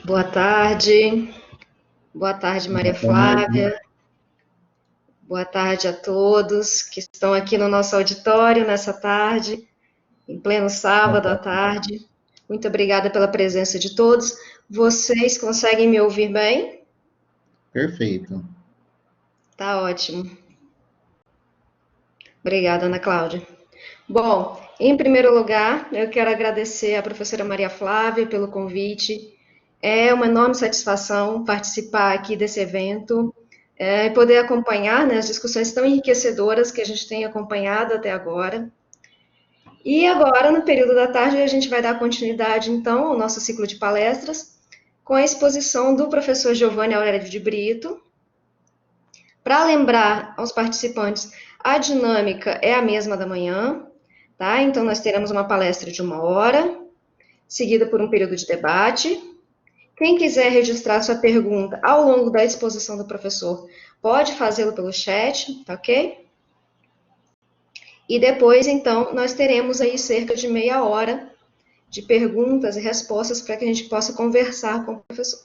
Boa tarde. Boa tarde, Maria Boa tarde. Flávia. Boa tarde a todos que estão aqui no nosso auditório nessa tarde, em pleno Boa sábado à tarde. tarde. Muito obrigada pela presença de todos. Vocês conseguem me ouvir bem? Perfeito. Tá ótimo. Obrigada, Ana Cláudia. Bom, em primeiro lugar, eu quero agradecer à professora Maria Flávia pelo convite. É uma enorme satisfação participar aqui desse evento e poder acompanhar, né, as discussões tão enriquecedoras que a gente tem acompanhado até agora. E agora, no período da tarde, a gente vai dar continuidade, então, ao nosso ciclo de palestras com a exposição do professor Giovanni Aurélio de Brito. Para lembrar aos participantes, a dinâmica é a mesma da manhã, tá? Então, nós teremos uma palestra de 1 hora, seguida por um período de debate. Quem quiser registrar sua pergunta ao longo da exposição do professor, pode fazê-lo pelo chat, tá ok? E depois, então, nós teremos aí cerca de meia hora de perguntas e respostas para que a gente possa conversar com o professor.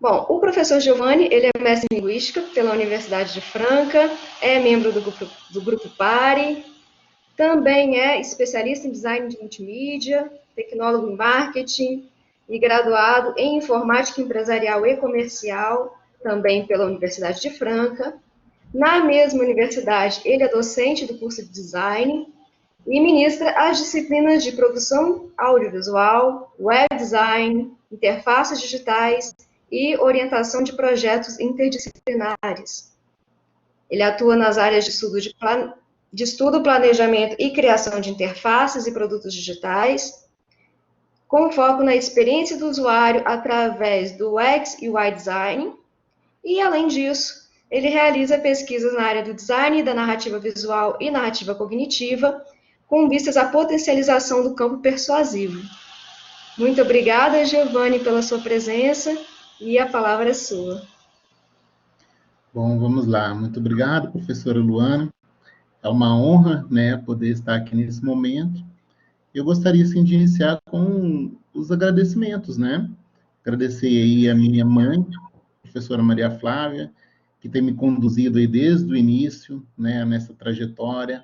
Bom, o professor Giovanni, ele é mestre em Linguística pela Universidade de Franca, é membro do grupo PARI, também é especialista em design de multimídia, tecnólogo em marketing e graduado em informática empresarial e comercial, também pela Universidade de Franca. Na mesma universidade, ele é docente do curso de design e ministra as disciplinas de produção audiovisual, web design, interfaces digitais e orientação de projetos interdisciplinares. Ele atua nas áreas de estudo, planejamento e criação de interfaces e produtos digitais, com foco na experiência do usuário através do UX e UI design, e além disso, ele realiza pesquisas na área do design, da narrativa visual e narrativa cognitiva, com vistas à potencialização do campo persuasivo. Muito obrigada, Giovanni, pela sua presença, e a palavra é sua. Bom, vamos lá. Muito obrigado, professora Luana. É uma honra, né, poder estar aqui nesse momento. Eu gostaria, sim, de iniciar com os agradecimentos, né? Agradecer aí a minha mãe, professora Maria Flávia, que tem me conduzido aí desde o início, né, nessa trajetória,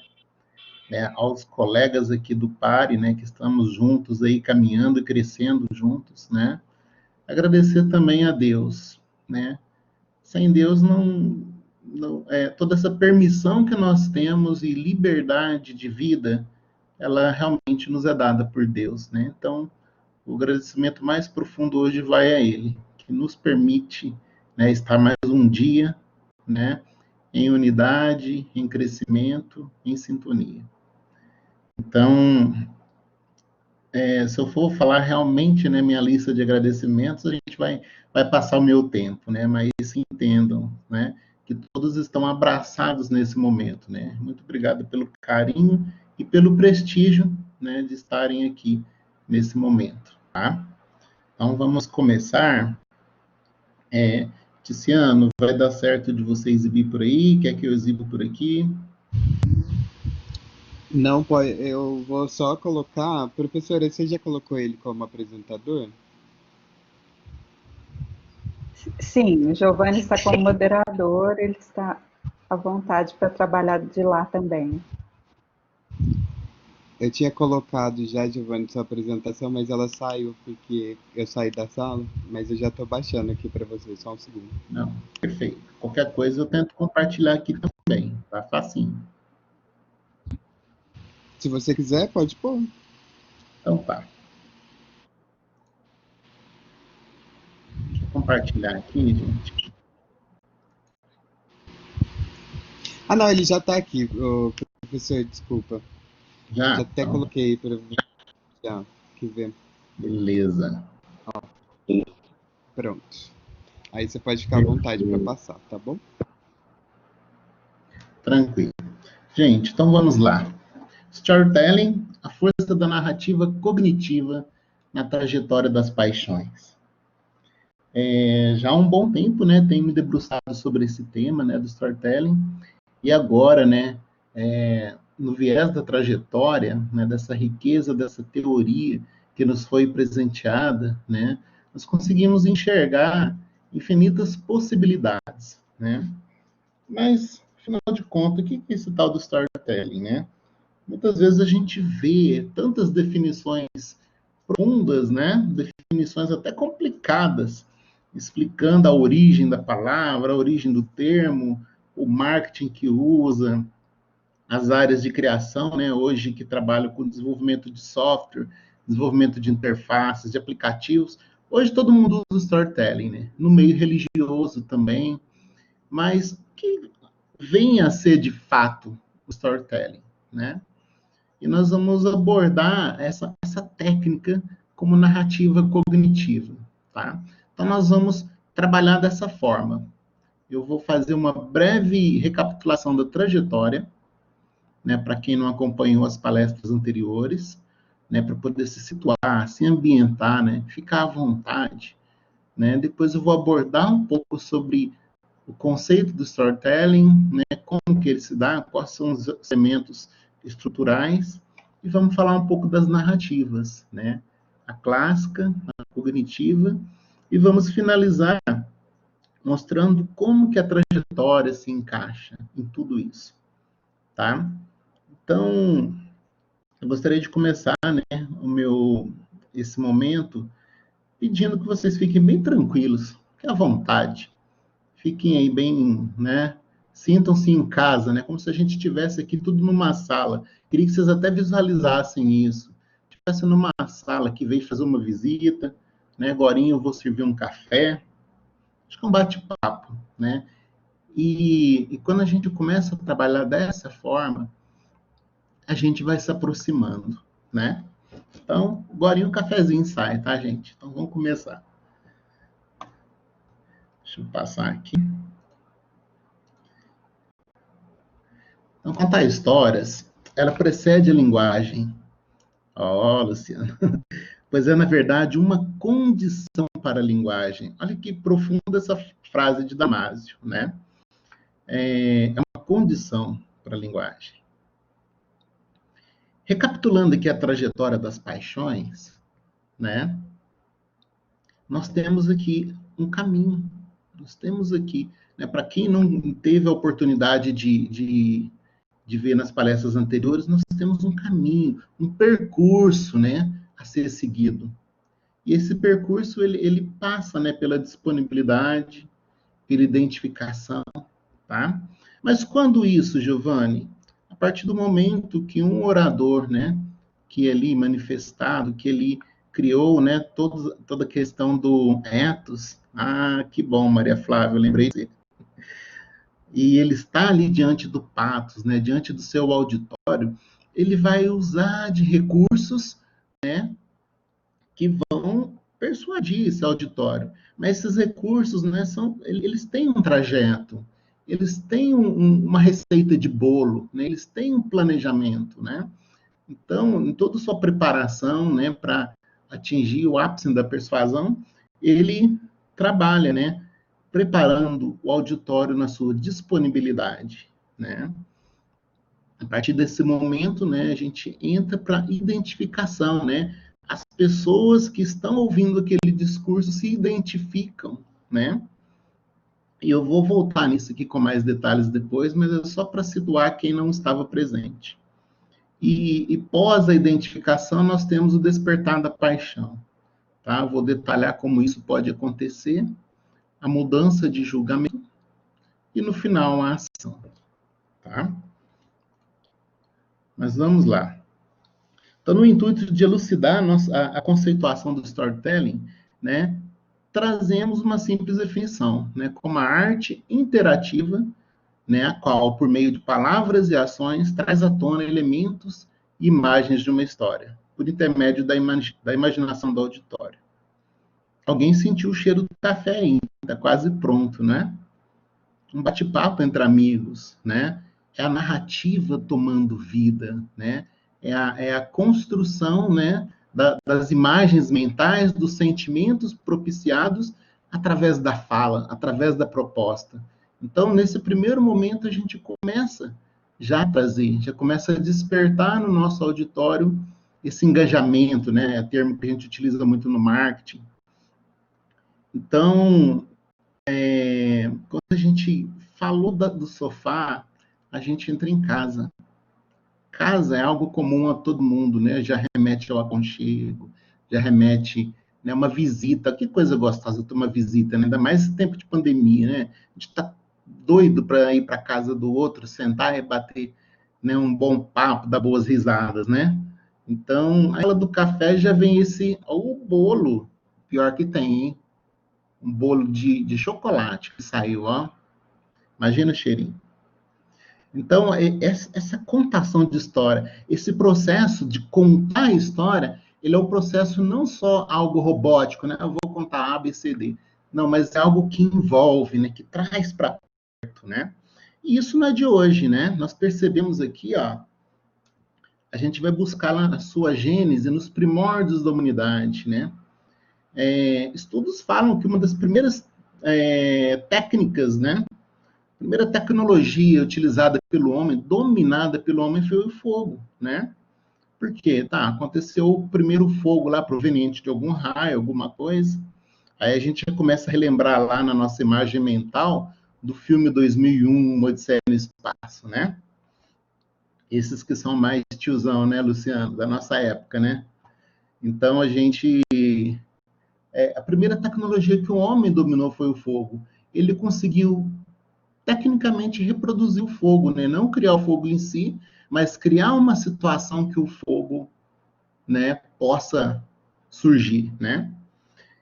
né, aos colegas aqui do PARE, né, que estamos juntos aí, caminhando e crescendo juntos, né? Agradecer também a Deus, né? Sem Deus toda essa permissão que nós temos e liberdade de vida, ela realmente nos é dada por Deus, né? Então, o agradecimento mais profundo hoje vai a Ele, que nos permite, né, estar mais um dia, né, em unidade, em crescimento, em sintonia. Então, se eu for falar realmente, né, minha lista de agradecimentos, a gente vai passar o meu tempo, né, mas entendam, né, que todos estão abraçados nesse momento, né. Muito obrigado pelo carinho e pelo prestígio, né, de estarem aqui nesse momento, tá? Então, vamos começar. Tiziano, vai dar certo de você exibir por aí? Quer que eu exiba por aqui? Não, pode, eu vou só colocar. Professora, você já colocou ele como apresentador? Sim, o Giovanni está como moderador, ele está à vontade para trabalhar de lá também. Eu tinha colocado já, Giovanni, sua apresentação, mas ela saiu porque eu saí da sala, mas eu já estou baixando aqui para você, só um segundo. Não, perfeito. Qualquer coisa eu tento compartilhar aqui também, tá facinho. Se você quiser, pode pôr. Então tá. Deixa eu compartilhar aqui, gente. Ah, não, ele já está aqui, professor, desculpa. Já? Já até Então, coloquei para já, que ver. beleza. Pronto. Aí você pode ficar à vontade para passar, tá bom? Tranquilo. Gente, então vamos lá. Storytelling, a força da narrativa cognitiva na trajetória das paixões. Já há um bom tempo, né, tenho me debruçado sobre esse tema, né, do storytelling, e agora, né, no viés da trajetória, né, dessa riqueza, dessa teoria que nos foi presenteada, né, nós conseguimos enxergar infinitas possibilidades, né? Mas, afinal de contas, o que é esse tal do storytelling, né? Muitas vezes a gente vê tantas definições profundas, né? Definições até complicadas, explicando a origem da palavra, a origem do termo, o marketing que usa, as áreas de criação, né? Hoje que trabalham com desenvolvimento de software, desenvolvimento de interfaces, de aplicativos. Hoje todo mundo usa storytelling, né? No meio religioso também, mas que venha a ser de fato o storytelling, né? E nós vamos abordar essa técnica como narrativa cognitiva, tá? Então, nós vamos trabalhar dessa forma. Eu vou fazer uma breve recapitulação da trajetória, né, para quem não acompanhou as palestras anteriores, né, para poder se situar, se ambientar, né, ficar à vontade, né? Depois eu vou abordar um pouco sobre o conceito do storytelling, né, como que ele se dá, quais são os elementos estruturais, e vamos falar um pouco das narrativas, né? A clássica, a cognitiva, e vamos finalizar mostrando como que a trajetória se encaixa em tudo isso, tá? Então, eu gostaria de começar, né, esse momento pedindo que vocês fiquem bem tranquilos, fiquem à vontade, fiquem aí bem, né? Sintam-se em casa, né? Como se a gente estivesse aqui tudo numa sala. Queria que vocês até visualizassem isso. Estivesse numa sala que veio fazer uma visita, né? Agorinha eu vou servir um café. Acho que é um bate-papo, né? E quando a gente começa a trabalhar dessa forma, a gente vai se aproximando, né? Então, agorinha um cafezinho sai, tá, gente? Então, vamos começar. Deixa eu passar aqui. Então, contar histórias, ela precede a linguagem. Ó, oh, Luciano. Pois é, na verdade, uma condição para a linguagem. Olha que profunda essa frase de Damásio, né? É uma condição para a linguagem. Recapitulando aqui a trajetória das paixões, né? Nós temos aqui um caminho. Nós temos aqui, né, para quem não teve a oportunidade de ver nas palestras anteriores, nós temos um caminho, um percurso, né, a ser seguido. E esse percurso, ele passa, né, pela disponibilidade, pela identificação, tá? Mas quando isso, Giovanni? A partir do momento que um orador, né, que ali manifestado, que ele criou, né, toda a questão do ethos. Ah, que bom, Maria Flávia, eu lembrei dele. E ele está ali diante do patos, né, diante do seu auditório, ele vai usar de recursos, né, que vão persuadir esse auditório. Mas esses recursos, né, eles têm um trajeto, eles têm uma receita de bolo, né, eles têm um planejamento, né? Então, em toda a sua preparação, né, para atingir o ápice da persuasão, ele trabalha, né, preparando o auditório na sua disponibilidade, né? A partir desse momento, né, a gente entra para identificação, né? As pessoas que estão ouvindo aquele discurso se identificam, né? E eu vou voltar nisso aqui com mais detalhes depois, mas é só para situar quem não estava presente. E pós a identificação, nós temos o despertar da paixão, tá? Eu vou detalhar como isso pode acontecer, a mudança de julgamento e, no final, a ação, tá? Mas vamos lá. Então, no intuito de elucidar a conceituação do storytelling, né, trazemos uma simples definição, né, como a arte interativa, né, a qual, por meio de palavras e ações, traz à tona elementos e imagens de uma história, por intermédio da imaginação do auditório. Alguém sentiu o cheiro do café ainda, está quase pronto, né? Um bate-papo entre amigos, né? É a narrativa tomando vida, né? É a construção, né, das imagens mentais, dos sentimentos propiciados através da fala, através da proposta. Então, nesse primeiro momento, a gente começa já a trazer, já começa a despertar no nosso auditório esse engajamento, né? É termo que a gente utiliza muito no marketing. Então, quando a gente falou do sofá, a gente entra em casa. Casa é algo comum a todo mundo, né? Já remete ao aconchego, já remete, né, uma visita. Que coisa gostosa ter uma visita, né? Ainda mais em tempo de pandemia, né? A gente está doido para ir para casa do outro, sentar e bater, né, um bom papo, dar boas risadas, né? Então, a do café já vem esse, o bolo, pior que tem, hein? Um bolo de chocolate que saiu, ó. Imagina o cheirinho. Então, essa contação de história, esse processo de contar a história, ele é um processo não só algo robótico, né? Eu vou contar A, B, C, D. Não, mas é algo que envolve, né? Que traz para perto, né? E isso não é de hoje, né? Nós percebemos aqui, ó, a gente vai buscar lá na sua gênese, nos primórdios da humanidade, né? Estudos falam que uma das primeiras técnicas, né? A primeira tecnologia utilizada pelo homem, dominada pelo homem, foi o fogo, né? Porque, tá, aconteceu o primeiro fogo lá proveniente de algum raio, alguma coisa. Aí a gente começa a relembrar lá na nossa imagem mental do filme 2001, Uma Odisseia no Espaço, né? Esses que são mais tiozão, né, Luciano, da nossa época, né? Então a primeira tecnologia que o homem dominou foi o fogo. Ele conseguiu tecnicamente reproduzir o fogo, né? Não criar o fogo em si, mas criar uma situação que o fogo, né, possa surgir, né?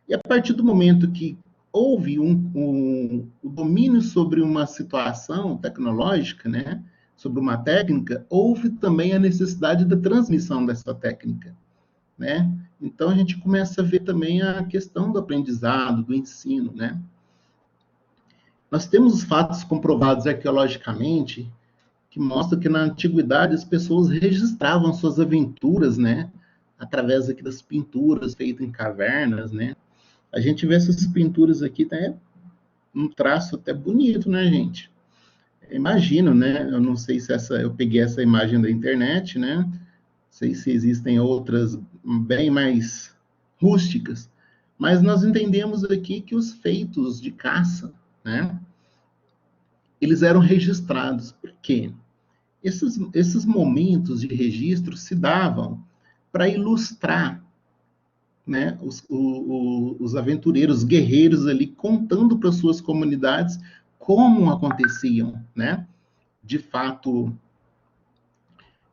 E a partir do momento que houve o domínio sobre uma situação tecnológica, né, sobre uma técnica, houve também a necessidade da transmissão dessa técnica, né? Então a gente começa a ver também a questão do aprendizado, do ensino, né? Nós temos os fatos comprovados arqueologicamente que mostram que na antiguidade as pessoas registravam suas aventuras, né? Através aqui das pinturas feitas em cavernas, né? A gente vê essas pinturas aqui, tá? Um traço até bonito, né, gente? Imagino, né? Eu não sei se eu peguei essa imagem da internet, né? Não sei se existem outras bem mais rústicas, mas nós entendemos aqui que os feitos de caça, né? Eles eram registrados. Por quê? Esses momentos de registro se davam para ilustrar, né, os aventureiros, os guerreiros ali, contando para suas comunidades como aconteciam, né, de fato,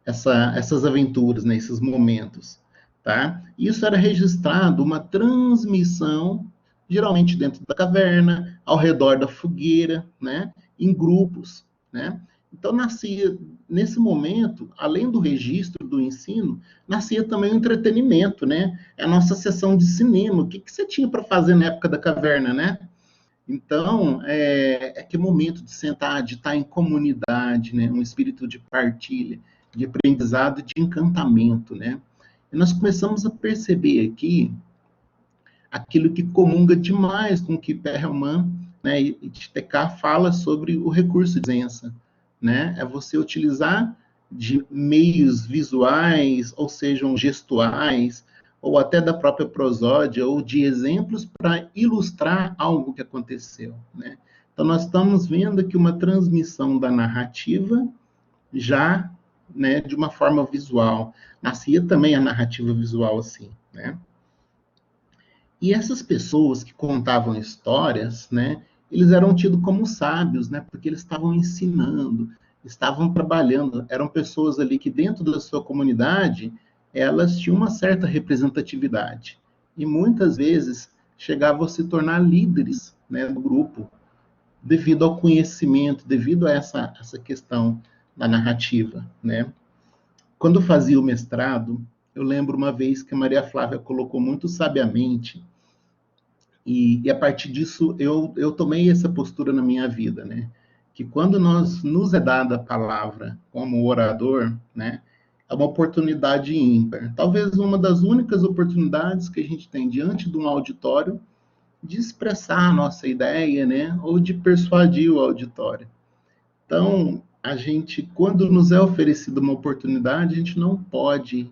essas aventuras, né, esses momentos. Tá? Isso era registrado, uma transmissão, geralmente dentro da caverna, ao redor da fogueira, né, em grupos, né? Então, nascia, nesse momento, além do registro do ensino, nascia também o entretenimento, né? A nossa sessão de cinema. O que você tinha para fazer na época da caverna, né? Então, que momento de sentar, de estar em comunidade, né? Um espírito de partilha, de aprendizado e de encantamento, né? E nós começamos a perceber aqui aquilo que comunga demais com o que Perelman, né, e TK fala sobre o recurso de presença, né? É você utilizar de meios visuais, ou sejam gestuais, ou até da própria prosódia, ou de exemplos para ilustrar algo que aconteceu, né? Então, nós estamos vendo aqui uma transmissão da narrativa já, né, de uma forma visual. Nascia também a narrativa visual assim, né? E essas pessoas que contavam histórias, né, eles eram tidos como sábios, né, porque eles estavam ensinando, estavam trabalhando, eram pessoas ali que dentro da sua comunidade, elas tinham uma certa representatividade. E muitas vezes chegavam a se tornar líderes, né, do grupo, devido ao conhecimento, devido a essa questão da narrativa, né? Quando eu fazia o mestrado, eu lembro uma vez que a Maria Flávia colocou muito sabiamente, e a partir disso eu tomei essa postura na minha vida, né? Que quando nos é dada a palavra como orador, né? É uma oportunidade ímpar. Talvez uma das únicas oportunidades que a gente tem diante de um auditório de expressar a nossa ideia, né? Ou de persuadir o auditório. Então, a gente, quando nos é oferecida uma oportunidade, a gente não pode,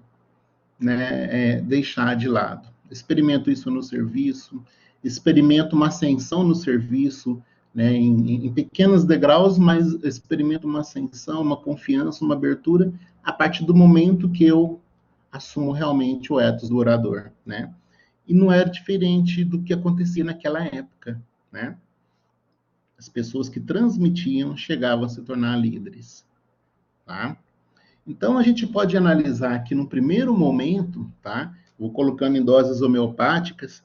né, deixar de lado, experimento isso no serviço, experimento uma ascensão no serviço, né, em pequenos degraus, mas experimento uma ascensão, uma confiança, uma abertura, a partir do momento que eu assumo realmente o ethos do orador, né? E não era diferente do que acontecia naquela época, né? As pessoas que transmitiam chegavam a se tornar líderes, tá? Então, a gente pode analisar aqui no primeiro momento, tá? Vou colocando em doses homeopáticas,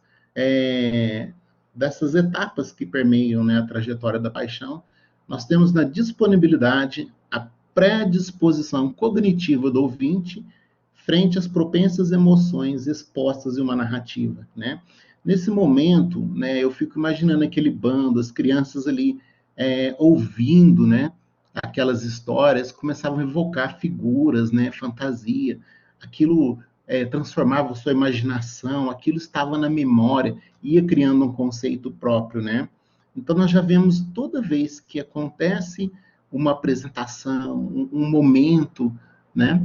dessas etapas que permeiam, né, a trajetória da paixão. Nós temos na disponibilidade a predisposição cognitiva do ouvinte frente às propensas emoções expostas em uma narrativa, né? Nesse momento, né, eu fico imaginando aquele bando, as crianças ali ouvindo, né, aquelas histórias, começavam a evocar figuras, né, fantasia, aquilo transformava sua imaginação, aquilo estava na memória, ia criando um conceito próprio, né? Então, nós já vemos toda vez que acontece uma apresentação, um momento, né?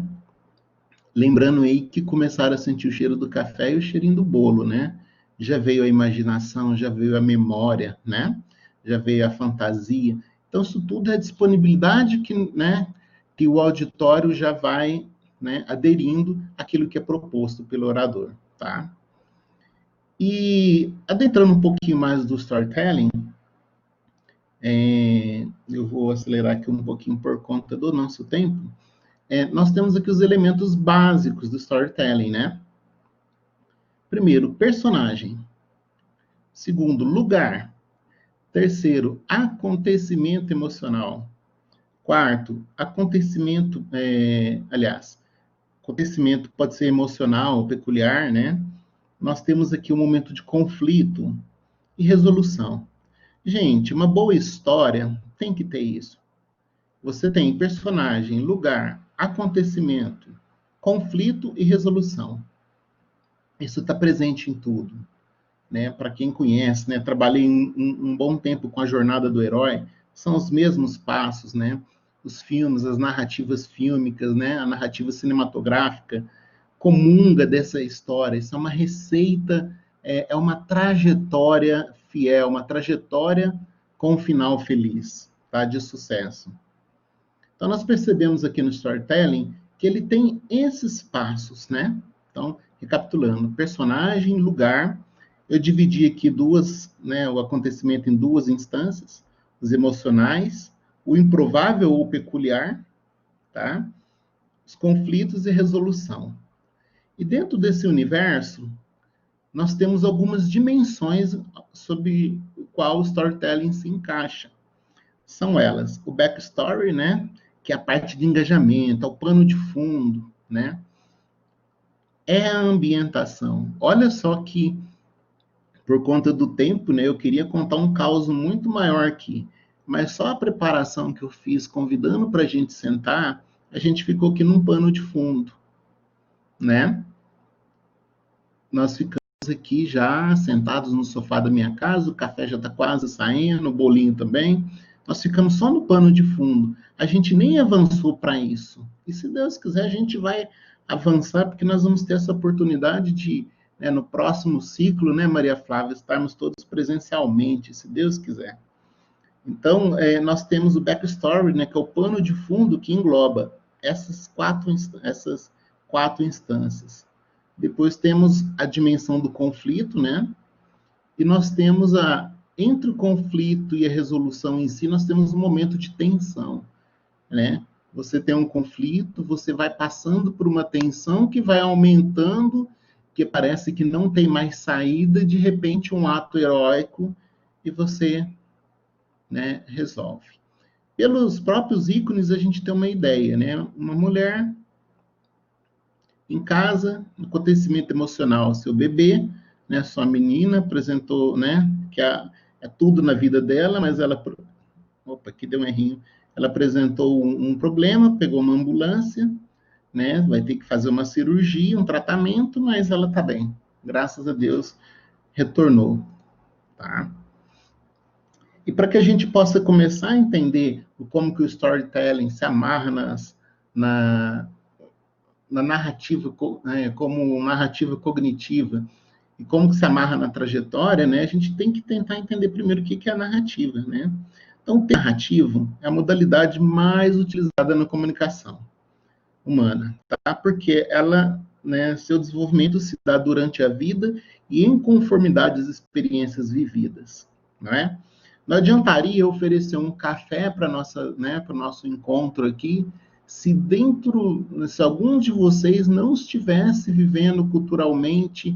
Lembrando aí que começaram a sentir o cheiro do café e o cheirinho do bolo, né? Já veio a imaginação, já veio a memória, né? Já veio a fantasia. Então, isso tudo é disponibilidade que, né, que o auditório já vai, né, aderindo àquilo que é proposto pelo orador, tá? E adentrando um pouquinho mais do storytelling, eu vou acelerar aqui um pouquinho por conta do nosso tempo. Nós temos aqui os elementos básicos do storytelling, né? Primeiro, personagem. Segundo, lugar. Terceiro, acontecimento emocional. Quarto, acontecimento, acontecimento pode ser emocional ou peculiar, né? Nós temos aqui um momento de conflito e resolução. Gente, uma boa história tem que ter isso. Você tem personagem, lugar, acontecimento, conflito e resolução. Isso está presente em tudo, né? Para quem conhece, né? Trabalhei um bom tempo com a jornada do herói, são os mesmos passos, né? Os filmes, as narrativas fílmicas, né? A narrativa cinematográfica comunga dessa história. Isso é uma receita, é uma trajetória fiel, uma trajetória com um final feliz, tá? De sucesso. Então, nós percebemos aqui no storytelling que ele tem esses passos, né? Então, recapitulando, personagem, lugar. Eu dividi aqui o acontecimento em duas instâncias, os emocionais, o improvável ou peculiar, tá? Os conflitos e resolução. E dentro desse universo, nós temos algumas dimensões sobre o qual o storytelling se encaixa. São elas, o backstory, né? Que é a parte de engajamento, é o pano de fundo, né? É a ambientação. Olha só que, por conta do tempo, né, eu queria contar um caos muito maior aqui, mas só a preparação que eu fiz, convidando para a gente sentar, a gente ficou aqui num pano de fundo, né? Nós ficamos aqui já sentados no sofá da minha casa, o café já está quase saindo, o bolinho também. Nós ficamos só no pano de fundo. A gente nem avançou para isso. E se Deus quiser, a gente vai avançar, porque nós vamos ter essa oportunidade de, né, no próximo ciclo, né, Maria Flávia, estarmos todos presencialmente, se Deus quiser. Então, nós temos o backstory, né, que é o pano de fundo que engloba essas quatro instâncias. Depois temos a dimensão do conflito, né? E nós temos entre o conflito e a resolução em si, nós temos um momento de tensão, né? Você tem um conflito, você vai passando por uma tensão que vai aumentando, que parece que não tem mais saída, de repente um ato heróico e você, né, resolve. Pelos próprios ícones a gente tem uma ideia, né? Uma mulher em casa, acontecimento emocional, seu bebê, né, sua menina apresentou, né, que é tudo na vida dela, mas ela, opa, aqui deu um errinho, ela apresentou um problema, pegou uma ambulância, né, vai ter que fazer uma cirurgia, um tratamento, mas ela está bem, graças a Deus, retornou, tá? E para que a gente possa começar a entender como que o storytelling se amarra na narrativa, né, como narrativa cognitiva e como que se amarra na trajetória, né, a gente tem que tentar entender primeiro o que é a narrativa, né? Então, o narrativo é a modalidade mais utilizada na comunicação humana, tá? Porque ela, né, seu desenvolvimento se dá durante a vida e em conformidade às experiências vividas, não é? Não adiantaria eu oferecer um café para nossa, né, para o nosso encontro aqui, se algum de vocês não estivesse vivendo culturalmente,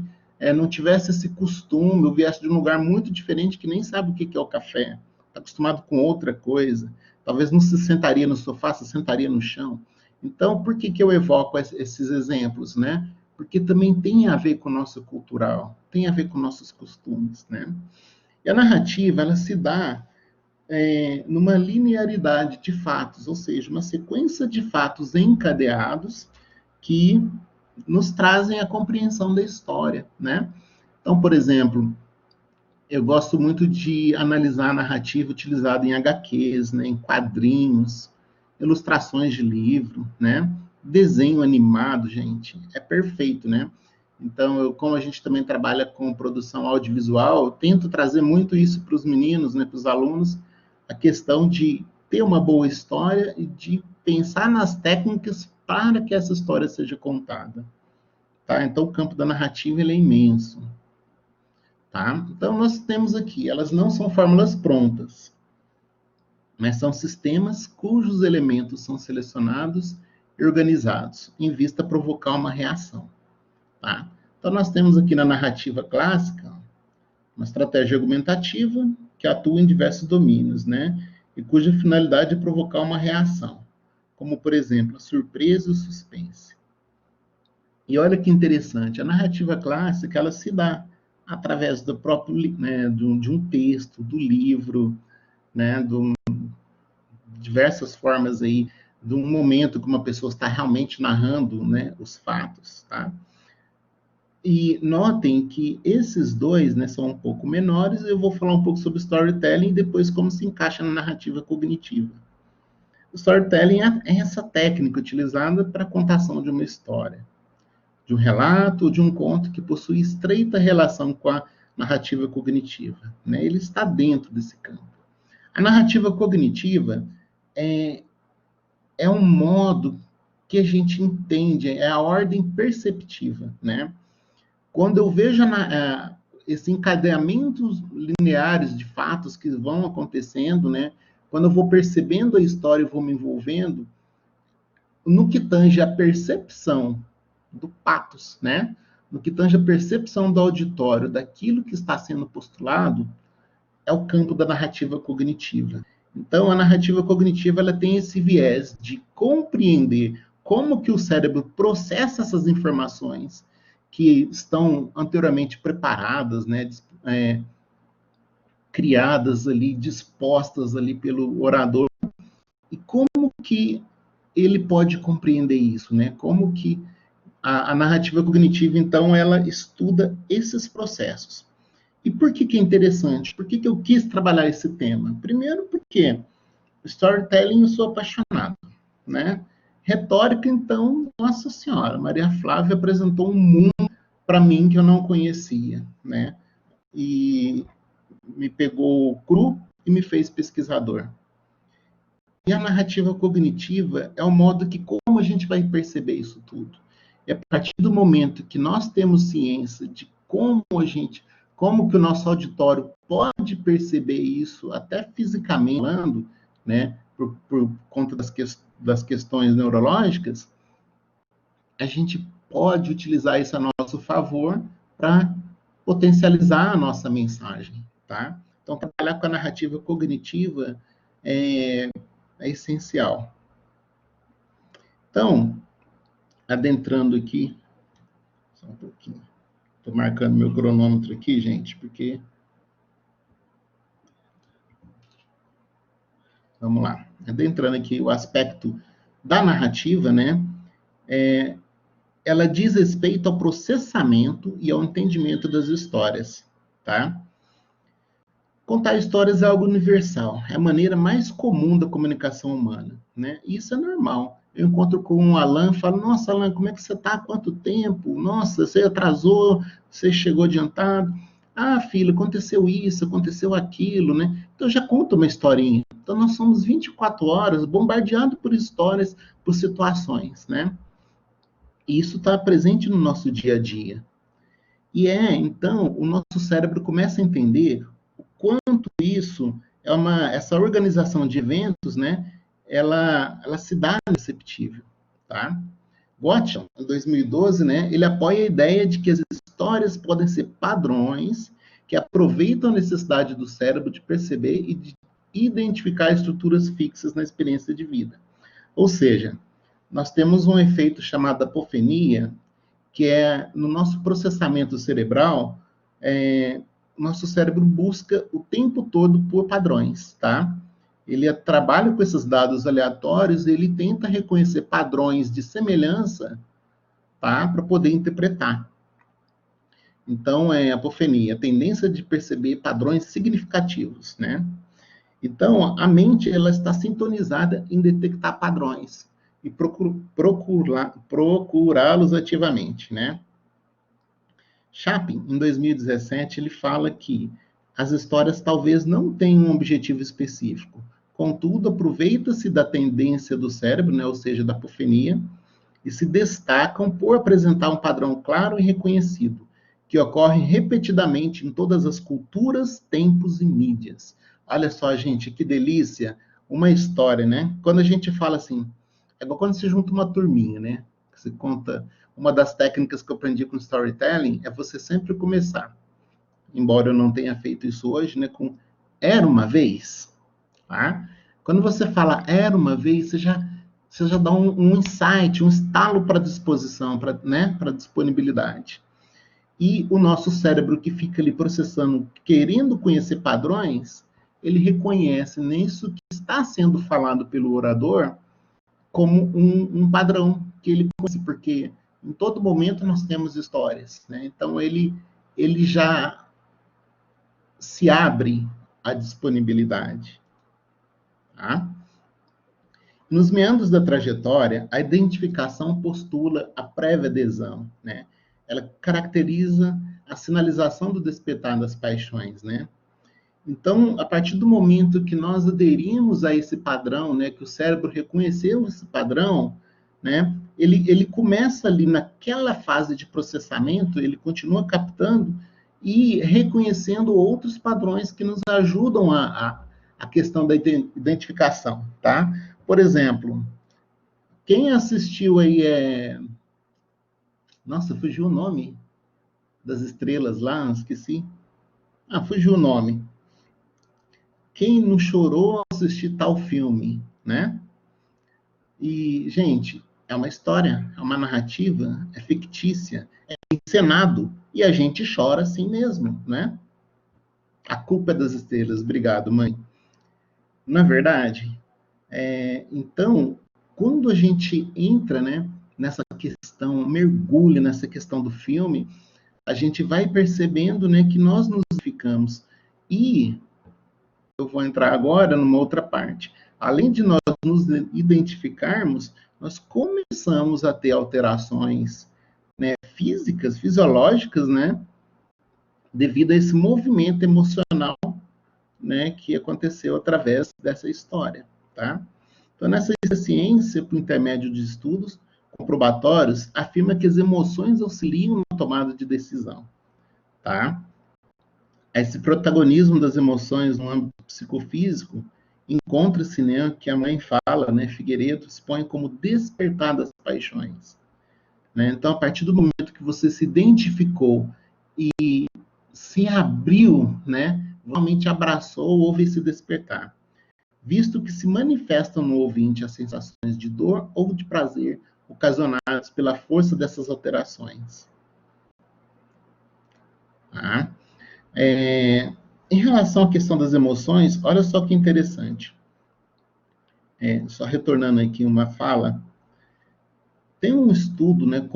não tivesse esse costume, ou viesse de um lugar muito diferente que nem sabe o que é o café, está acostumado com outra coisa, talvez não se sentaria no sofá, se sentaria no chão. Então, por que eu evoco esses exemplos, né? Porque também tem a ver com o nosso cultural, tem a ver com nossos costumes, né? E a narrativa, ela se dá numa linearidade de fatos, ou seja, uma sequência de fatos encadeados que nos trazem a compreensão da história, né? Então, por exemplo, eu gosto muito de analisar a narrativa utilizada em HQs, né, em quadrinhos, ilustrações de livro, né? Desenho animado, gente, é perfeito, né? Então, como a gente também trabalha com produção audiovisual, eu tento trazer muito isso para os meninos, né, para os alunos, a questão de ter uma boa história e de pensar nas técnicas para que essa história seja contada. Tá? Então, o campo da narrativa ele é imenso. Tá? Então, nós temos aqui, elas não são fórmulas prontas, mas são sistemas cujos elementos são selecionados e organizados, em vista a provocar uma reação. Tá? Então, nós temos aqui na narrativa clássica uma estratégia argumentativa que atua em diversos domínios, né? E cuja finalidade é provocar uma reação, como, por exemplo, a surpresa e o suspense. E olha que interessante, a narrativa clássica, ela se dá através do próprio, né, de um texto, do livro, né, de diversas formas aí, de um momento que uma pessoa está realmente narrando, né, os fatos, tá? E notem que esses dois, né, são um pouco menores, eu vou falar um pouco sobre storytelling e depois como se encaixa na narrativa cognitiva. O storytelling é essa técnica utilizada para a contação de uma história, de um relato ou de um conto que possui estreita relação com a narrativa cognitiva, né? Ele está dentro desse campo. A narrativa cognitiva é um modo que a gente entende, é a ordem perceptiva, né? Quando eu vejo esses encadeamentos lineares de fatos que vão acontecendo, né? Quando eu vou percebendo a história e vou me envolvendo, no que tange a percepção do patos, né? No que tange a percepção do auditório, daquilo que está sendo postulado, é o campo da narrativa cognitiva. Então, a narrativa cognitiva ela tem esse viés de compreender como que o cérebro processa essas informações que estão anteriormente preparadas, né, criadas ali, dispostas ali pelo orador, e como que ele pode compreender isso, né? Como que a narrativa cognitiva, então, ela estuda esses processos. E por que é interessante? Por que eu quis trabalhar esse tema? Primeiro porque storytelling eu sou apaixonado, né? Retórica, então, nossa senhora, Maria Flávia apresentou um mundo para mim que eu não conhecia, né? E me pegou cru e me fez pesquisador. E a narrativa cognitiva é o modo que como a gente vai perceber isso tudo. É a partir do momento que nós temos ciência de como que o nosso auditório pode perceber isso, até fisicamente falando, né, por conta das questões neurológicas, a gente pode utilizar isso a nosso favor para potencializar a nossa mensagem, tá? Então, trabalhar com a narrativa cognitiva é essencial. Então, adentrando aqui, só um pouquinho. Estou marcando meu cronômetro aqui, gente, porque... Vamos lá. Adentrando aqui o aspecto da narrativa, né? Ela diz respeito ao processamento e ao entendimento das histórias, tá? Contar histórias é algo universal, é a maneira mais comum da comunicação humana, né? Isso é normal, eu encontro com o Alan e falo, nossa, Alan, como é que você está? Há quanto tempo? Nossa, você atrasou, você chegou adiantado. Ah, filho, aconteceu isso, aconteceu aquilo, né? Então, eu já conto uma historinha. Então, nós somos 24 horas bombardeados por histórias, por situações, né? E isso está presente no nosso dia a dia. Então, o nosso cérebro começa a entender o quanto isso essa organização de eventos, né? Ela se dá perceptível, tá? Gottman, em 2012, né? Ele apoia a ideia de que as histórias podem ser padrões que aproveitam a necessidade do cérebro de perceber e de identificar estruturas fixas na experiência de vida. Ou seja, nós temos um efeito chamado apofenia, que é no nosso processamento cerebral, nosso cérebro busca o tempo todo por padrões, tá? Ele trabalha com esses dados aleatórios e ele tenta reconhecer padrões de semelhança, tá? Para poder interpretar. Então, é apofenia, a tendência de perceber padrões significativos, né? Então, a mente ela está sintonizada em detectar padrões e procurá-los ativamente, né? Chapin, em 2017, ele fala que as histórias talvez não tenham um objetivo específico, contudo, aproveita-se da tendência do cérebro, né, ou seja, da apofenia, e se destacam por apresentar um padrão claro e reconhecido, que ocorre repetidamente em todas as culturas, tempos e mídias. Olha só, gente, que delícia, uma história, né? Quando a gente fala assim, é igual quando se junta uma turminha, né? Você conta, uma das técnicas que eu aprendi com storytelling é você sempre começar, embora eu não tenha feito isso hoje, né, com era uma vez, tá? Quando você fala era uma vez, você já dá um insight, um estalo para disposição, né, para disponibilidade. E o nosso cérebro que fica ali processando, querendo conhecer padrões, ele reconhece nisso que está sendo falado pelo orador como um padrão que ele conhece, porque em todo momento nós temos histórias, né? Então ele já se abre à disponibilidade, tá? Nos meandros da trajetória, a identificação postula a prévia adesão, né? Ela caracteriza a sinalização do despertar das paixões, né? Então, a partir do momento que nós aderimos a esse padrão, né, que o cérebro reconheceu esse padrão, né, ele começa ali naquela fase de processamento, ele continua captando e reconhecendo outros padrões que nos ajudam a questão da identificação, tá? Por exemplo, quem assistiu aí Nossa, fugiu o nome das estrelas lá, esqueci. Ah, fugiu o nome. Quem não chorou ao assistir tal filme, né? E, gente, é uma história, é uma narrativa, é fictícia, é encenado, e a gente chora assim mesmo, né? A culpa é das estrelas. Obrigado, mãe. Não é verdade? Então, quando a gente entra, né, nessa questão, mergulha nessa questão do filme, a gente vai percebendo, né, que nós nos ficamos. E eu vou entrar agora numa outra parte. Além de nós nos identificarmos, nós começamos a ter alterações, né, físicas, fisiológicas, né, devido a esse movimento emocional, né, que aconteceu através dessa história, tá? Então, nessa ciência, por intermédio de estudos comprobatórios, afirma que as emoções auxiliam na tomada de decisão, tá? Esse protagonismo das emoções no âmbito psicofísico encontra-se, né, que a mãe fala, né, Figueiredo expõe como despertar das paixões, né? Então, a partir do momento que você se identificou e se abriu, né, realmente abraçou, houve esse despertar, visto que se manifestam no ouvinte as sensações de dor ou de prazer ocasionadas pela força dessas alterações. Tá? Em relação à questão das emoções, olha só que interessante. Só retornando aqui uma fala, tem um estudo, né,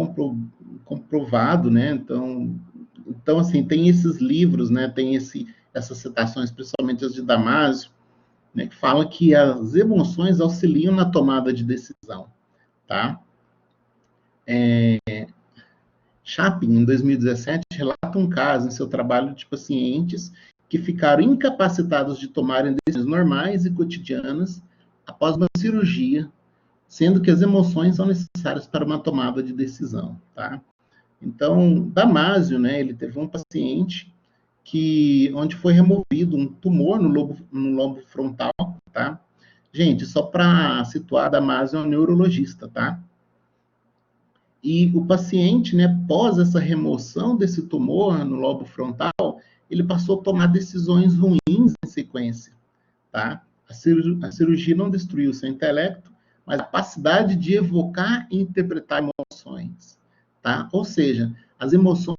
comprovado, né, então, assim, tem esses livros, né, tem essas citações, principalmente as de Damasio, né, que falam que as emoções auxiliam na tomada de decisão. tá? Chapin, em 2017, relata um caso em seu trabalho de pacientes que ficaram incapacitados de tomarem decisões normais e cotidianas após uma cirurgia, sendo que as emoções são necessárias para uma tomada de decisão, tá? Então, Damasio, né, ele teve um paciente onde foi removido um tumor no lobo frontal, tá? Gente, só para situar, Damasio é um neurologista, tá? E o paciente, né, após essa remoção desse tumor no lobo frontal, ele passou a tomar decisões ruins em sequência, tá? A cirurgia não destruiu o seu intelecto, mas a capacidade de evocar e interpretar emoções, tá? Ou seja, as emoções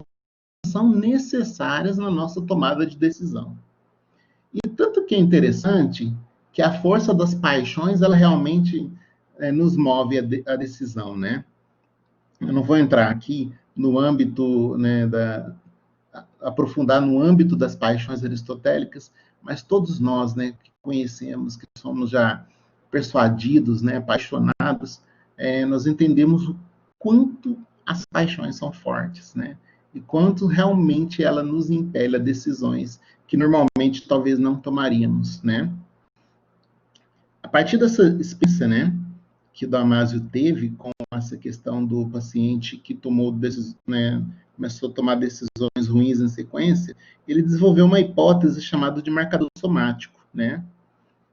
são necessárias na nossa tomada de decisão. E tanto que é interessante que a força das paixões, ela realmente nos move a decisão, né? Eu não vou entrar aqui no âmbito, né, aprofundar no âmbito das paixões aristotélicas, mas todos nós, né, que conhecemos, que somos já persuadidos, né, apaixonados, nós entendemos o quanto as paixões são fortes, né, e quanto realmente ela nos impele a decisões que normalmente talvez não tomaríamos, né. A partir dessa experiência, né, que o Damasio teve com essa questão do paciente que começou a tomar decisões ruins em sequência, ele desenvolveu uma hipótese chamada de marcador somático, né?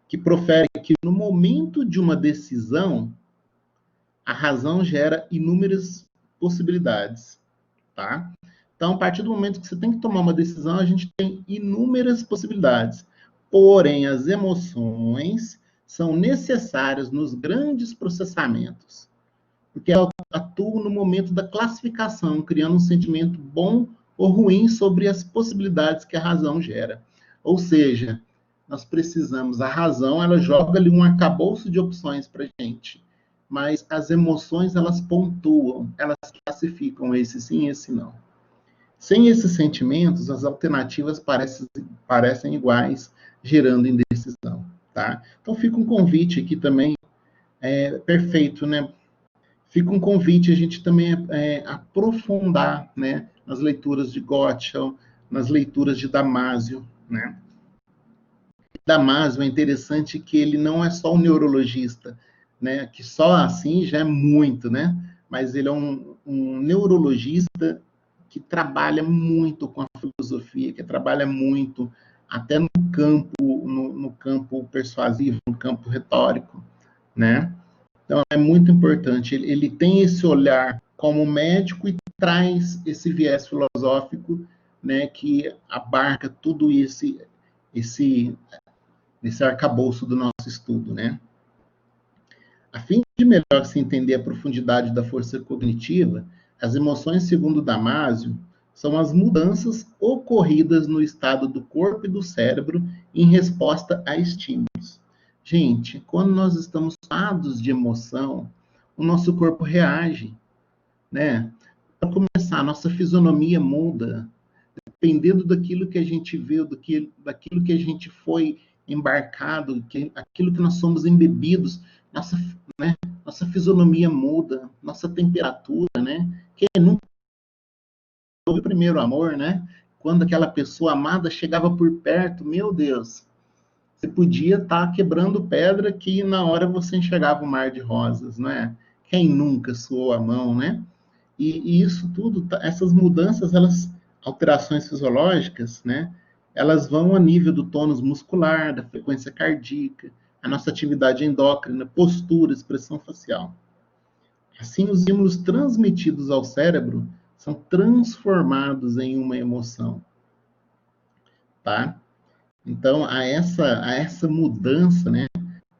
Que profere que no momento de uma decisão, a razão gera inúmeras possibilidades, tá? Então, a partir do momento que você tem que tomar uma decisão, a gente tem inúmeras possibilidades. Porém, as emoções são necessárias nos grandes processamentos, porque ela atua no momento da classificação, criando um sentimento bom ou ruim sobre as possibilidades que a razão gera. Ou seja, nós precisamos, a razão, ela joga ali um arcabouço de opções para a gente, mas as emoções, elas pontuam, elas classificam esse sim e esse não. Sem esses sentimentos, as alternativas parecem iguais, gerando indecisão, tá? Então, fica um convite aqui também, perfeito, né? Fica um convite a gente também aprofundar, né, nas leituras de Gottschall, nas leituras de Damasio, né? Damasio é interessante que ele não é só um neurologista, né, que só assim já é muito, né? Mas ele é um neurologista que trabalha muito com a filosofia, que trabalha muito até no campo persuasivo, no campo retórico, né? Então, é muito importante. Ele tem esse olhar como médico e traz esse viés filosófico, né, que abarca tudo esse arcabouço do nosso estudo, né? A fim de melhor se entender a profundidade da força cognitiva, as emoções, segundo Damasio, são as mudanças ocorridas no estado do corpo e do cérebro em resposta a estímulos. Gente, quando nós estamos tomados de emoção, o nosso corpo reage, né? Para começar, a nossa fisionomia muda, dependendo daquilo que a gente viu, daquilo que a gente foi embarcado, aquilo que nós somos embebidos, nossa fisionomia muda, nossa temperatura, né? Quem nunca houve o primeiro amor, né? Quando aquela pessoa amada chegava por perto, meu Deus, você podia estar quebrando pedra que na hora você enxergava o mar de rosas, não é? Quem nunca suou a mão, né? E isso tudo, essas mudanças, alterações fisiológicas, né? Elas vão a nível do tônus muscular, da frequência cardíaca, a nossa atividade endócrina, postura, expressão facial. Assim, os estímulos transmitidos ao cérebro são transformados em uma emoção, tá? Então, a essa mudança, né,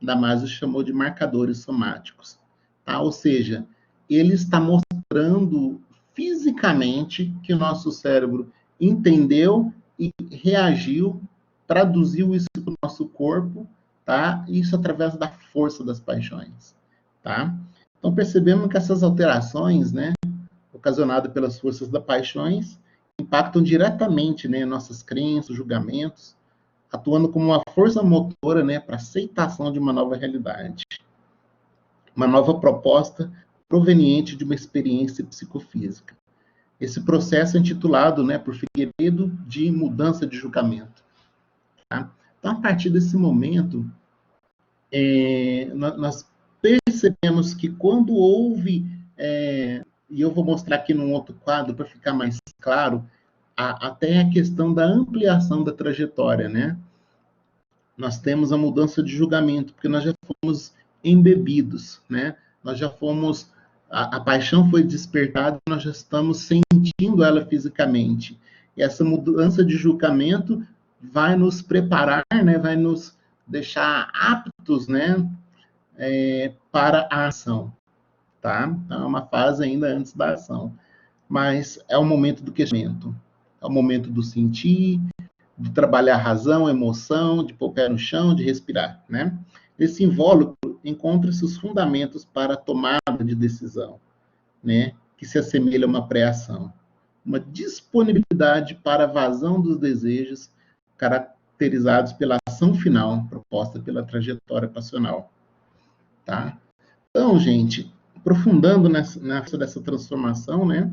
Damasio chamou de marcadores somáticos, tá? Ou seja, ele está mostrando fisicamente que o nosso cérebro entendeu e reagiu, traduziu isso para o nosso corpo, tá? Isso através da força das paixões, tá? Então, percebemos que essas alterações, né, ocasionadas pelas forças das paixões, impactam diretamente, né, nossas crenças, julgamentos, atuando como uma força motora, né, para aceitação de uma nova realidade. uma nova proposta proveniente de uma experiência psicofísica. Esse processo é intitulado, né, por Figueiredo, de mudança de julgamento. Tá? Então, a partir desse momento, nós percebemos que quando houve, e eu vou mostrar aqui num outro quadro para ficar mais claro, até a questão da ampliação da trajetória, né? Nós temos a mudança de julgamento, porque nós já fomos embebidos, né? Nós já fomos, a paixão foi despertada, nós já estamos sentindo ela fisicamente. E essa mudança de julgamento vai nos preparar, né? Vai nos deixar aptos, né? Para a ação, tá? Então, é uma fase ainda antes da ação. Mas é o momento do questionamento, é o momento do sentir, de trabalhar a razão, a emoção, de pôr o pé no chão, de respirar, né? Nesse invólucro encontram-se os fundamentos para a tomada de decisão, né? Que se assemelha a uma pré-ação. Uma disponibilidade para a vazão dos desejos, caracterizados pela ação final proposta pela trajetória passional, tá? Então, gente, aprofundando nessa dessa transformação, né?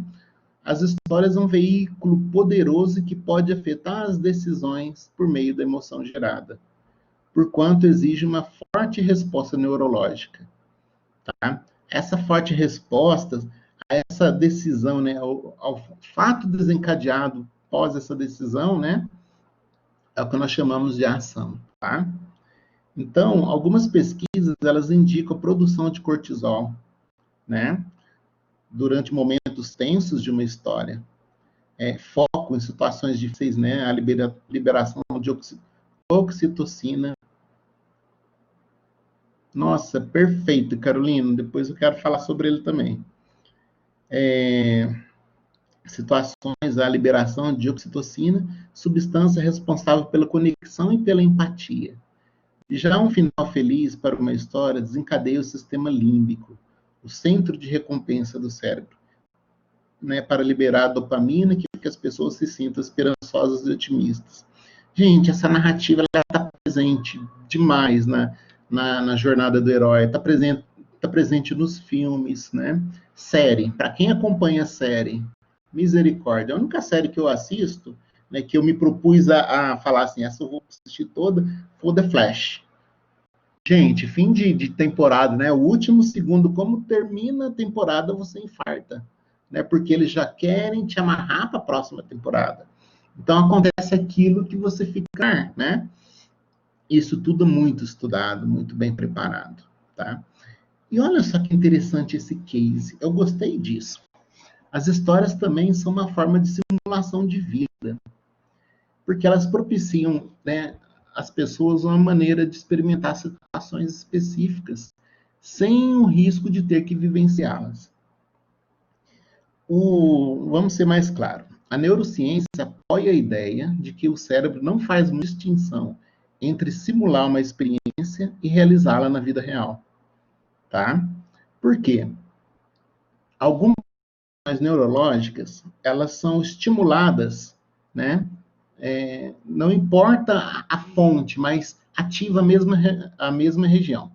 As histórias são um veículo poderoso que pode afetar as decisões por meio da emoção gerada, porquanto exige uma forte resposta neurológica. Tá? Essa forte resposta a essa decisão, né, ao fato desencadeado após essa decisão, né, é o que nós chamamos de ação. Tá? Então, algumas pesquisas elas indicam a produção de cortisol, né, durante momentos tensos de uma história. Foco em situações difíceis, né? A liberação de oxitocina. Nossa, perfeito, Carolina. Depois eu quero falar sobre ele também. Situações, a liberação de oxitocina, substância responsável pela conexão e pela empatia. Já um final feliz para uma história desencadeia o sistema límbico, o centro de recompensa do cérebro, né, para liberar a dopamina, que as pessoas se sintam esperançosas e otimistas. Gente, essa narrativa está presente demais na jornada do herói, está presente nos filmes, né? Série, para quem acompanha a série, misericórdia. A única série que eu assisto, né, que eu me propus a falar assim, essa eu vou assistir toda, foi The Flash. Gente, fim de temporada, né? O último segundo, como termina a temporada, você infarta, né? Porque eles já querem te amarrar para a próxima temporada. Então acontece aquilo que você fica, né? Isso tudo muito estudado, muito bem preparado, tá? E olha só que interessante esse case. Eu gostei disso. As histórias também são uma forma de simulação de vida, porque elas propiciam, né, as pessoas uma maneira de experimentar situações específicas, sem o risco de ter que vivenciá-las. Vamos ser mais claros. A neurociência apoia a ideia de que o cérebro não faz uma distinção entre simular uma experiência e realizá-la na vida real. Tá? Por quê? Algumas neurológicas, elas são estimuladas, né? Não importa a fonte, mas ativa a mesma região.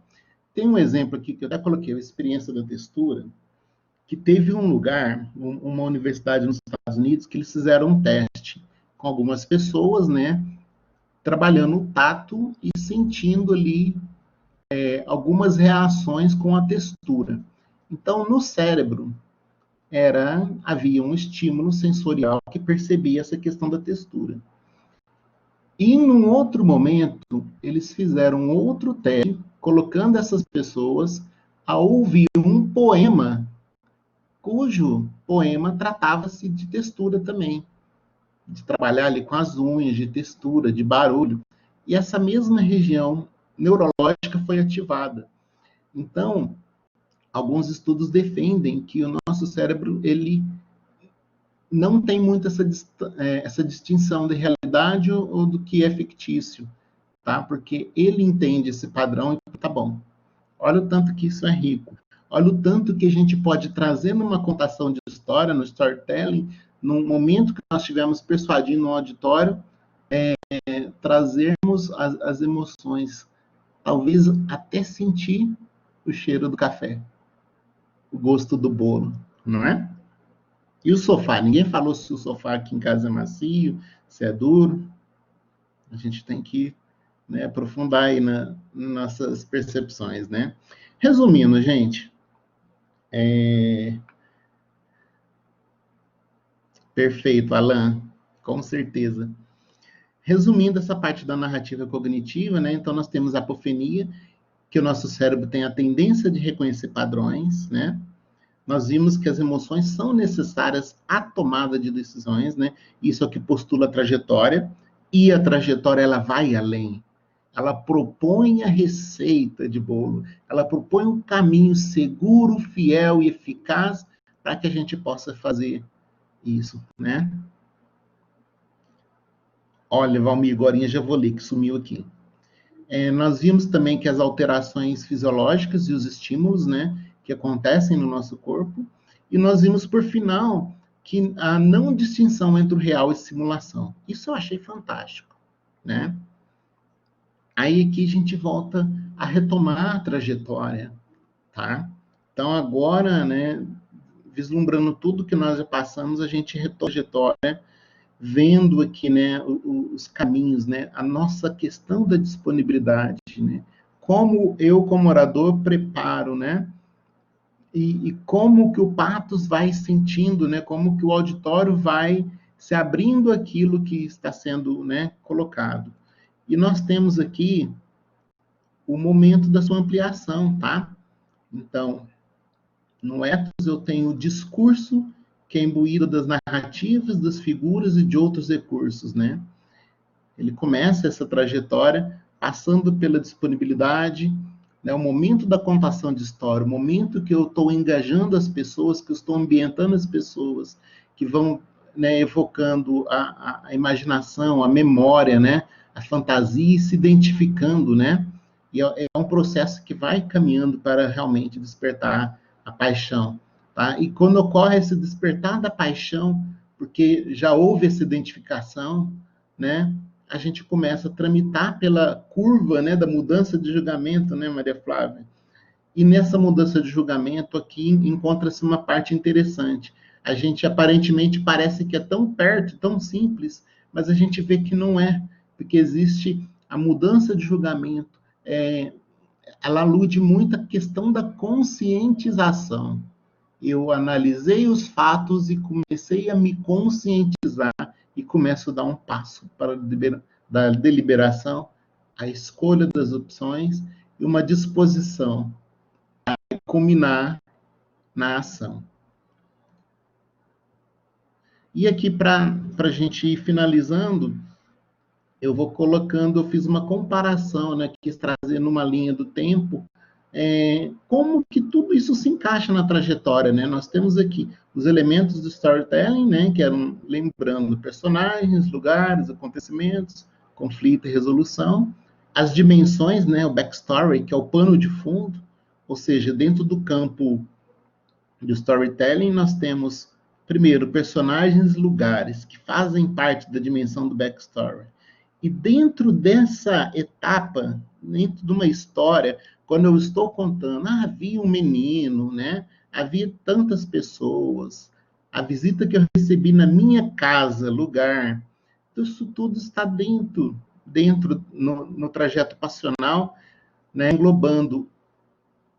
Tem um exemplo aqui que eu até coloquei, a experiência da textura, que teve um lugar, uma universidade nos Estados Unidos, que eles fizeram um teste com algumas pessoas, né, trabalhando o tato e sentindo ali algumas reações com a textura. Então, no cérebro, havia um estímulo sensorial que percebia essa questão da textura. E, num outro momento, eles fizeram outro teste, colocando essas pessoas a ouvir um poema, cujo poema tratava-se de textura também, de trabalhar ali com as unhas, de textura, de barulho. E essa mesma região neurológica foi ativada. Então, alguns estudos defendem que o nosso cérebro, ele não tem muito essa distinção de realidade ou do que é fictício, tá? Porque ele entende esse padrão e tá bom. Olha o tanto que isso é rico. Olha o tanto que a gente pode trazer numa contação de história, no storytelling, num momento que nós estivermos persuadindo no auditório, trazermos as emoções, talvez até sentir o cheiro do café, o gosto do bolo, não é? E o sofá? Ninguém falou se o sofá aqui em casa é macio, se é duro. A gente tem que, né, aprofundar aí nas nossas percepções, né? Resumindo, gente, perfeito, Alan, com certeza. Resumindo essa parte da narrativa cognitiva, né? Então nós temos a apofenia, que o nosso cérebro tem a tendência de reconhecer padrões, né? Nós vimos que as emoções são necessárias à tomada de decisões, né? Isso é o que postula a trajetória, e a trajetória ela vai além. Ela propõe a receita de bolo, ela propõe um caminho seguro, fiel e eficaz para que a gente possa fazer isso, né? Olha, Valmir, agora já vou ler, que sumiu aqui. Nós vimos também que as alterações fisiológicas e os estímulos, né, que acontecem no nosso corpo, e nós vimos, por final, que a não distinção entre o real e simulação. Isso eu achei fantástico, né? Aí aqui a gente volta a retomar a trajetória, tá? Então agora, né, vislumbrando tudo que nós já passamos, a gente retoma a trajetória, vendo aqui, né, os caminhos, né, a nossa questão da disponibilidade, né, como eu, como orador, preparo, né, e como que o patos vai sentindo, né, como que o auditório vai se abrindo aquilo que está sendo, né, colocado. E nós temos aqui o momento da sua ampliação, tá? Então, no ethos eu tenho o discurso, que é imbuído das narrativas, das figuras e de outros recursos, né? Ele começa essa trajetória passando pela disponibilidade, né, o momento da contação de história, o momento que eu estou engajando as pessoas, que eu estou ambientando as pessoas, que vão, né, evocando a imaginação, a memória, né, a fantasia e se identificando, né? E é um processo que vai caminhando para realmente despertar a paixão. Tá? E quando ocorre esse despertar da paixão, porque já houve essa identificação, né, a gente começa a tramitar pela curva, né, da mudança de julgamento, né, Maria Flávia? E nessa mudança de julgamento aqui encontra-se uma parte interessante. A gente aparentemente parece que é tão perto, tão simples, mas a gente vê que não é, porque existe a mudança de julgamento, ela alude muito à questão da conscientização. Eu analisei os fatos e comecei a me conscientizar e começo a dar um passo para da deliberação, a escolha das opções e uma disposição a culminar na ação. E aqui, para a gente ir finalizando, eu vou colocando, eu fiz uma comparação, né, quis trazer numa linha do tempo, como que tudo isso se encaixa na trajetória, né? Nós temos aqui os elementos do storytelling, né, que eram, lembrando, personagens, lugares, acontecimentos, conflito e resolução, as dimensões, né, o backstory, que é o pano de fundo, ou seja, dentro do campo do storytelling, nós temos, primeiro, personagens, lugares, que fazem parte da dimensão do backstory. E dentro dessa etapa, dentro de uma história, quando eu estou contando, havia um menino, né? Havia tantas pessoas, a visita que eu recebi na minha casa, lugar, isso tudo está dentro no trajeto passional, né? Englobando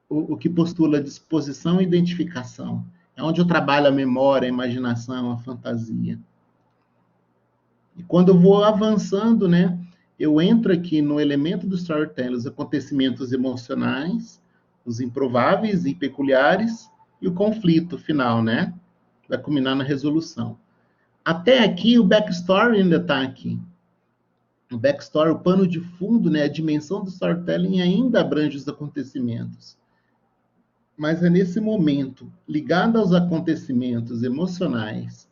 o que postula disposição e identificação. É onde eu trabalho a memória, a imaginação, a fantasia. E quando eu vou avançando, né, eu entro aqui no elemento do storytelling, os acontecimentos emocionais, os improváveis e peculiares, e o conflito final, né? Vai culminar na resolução. Até aqui, o backstory ainda está aqui. O backstory, o pano de fundo, né, a dimensão do storytelling ainda abrange os acontecimentos. Mas é nesse momento, ligado aos acontecimentos emocionais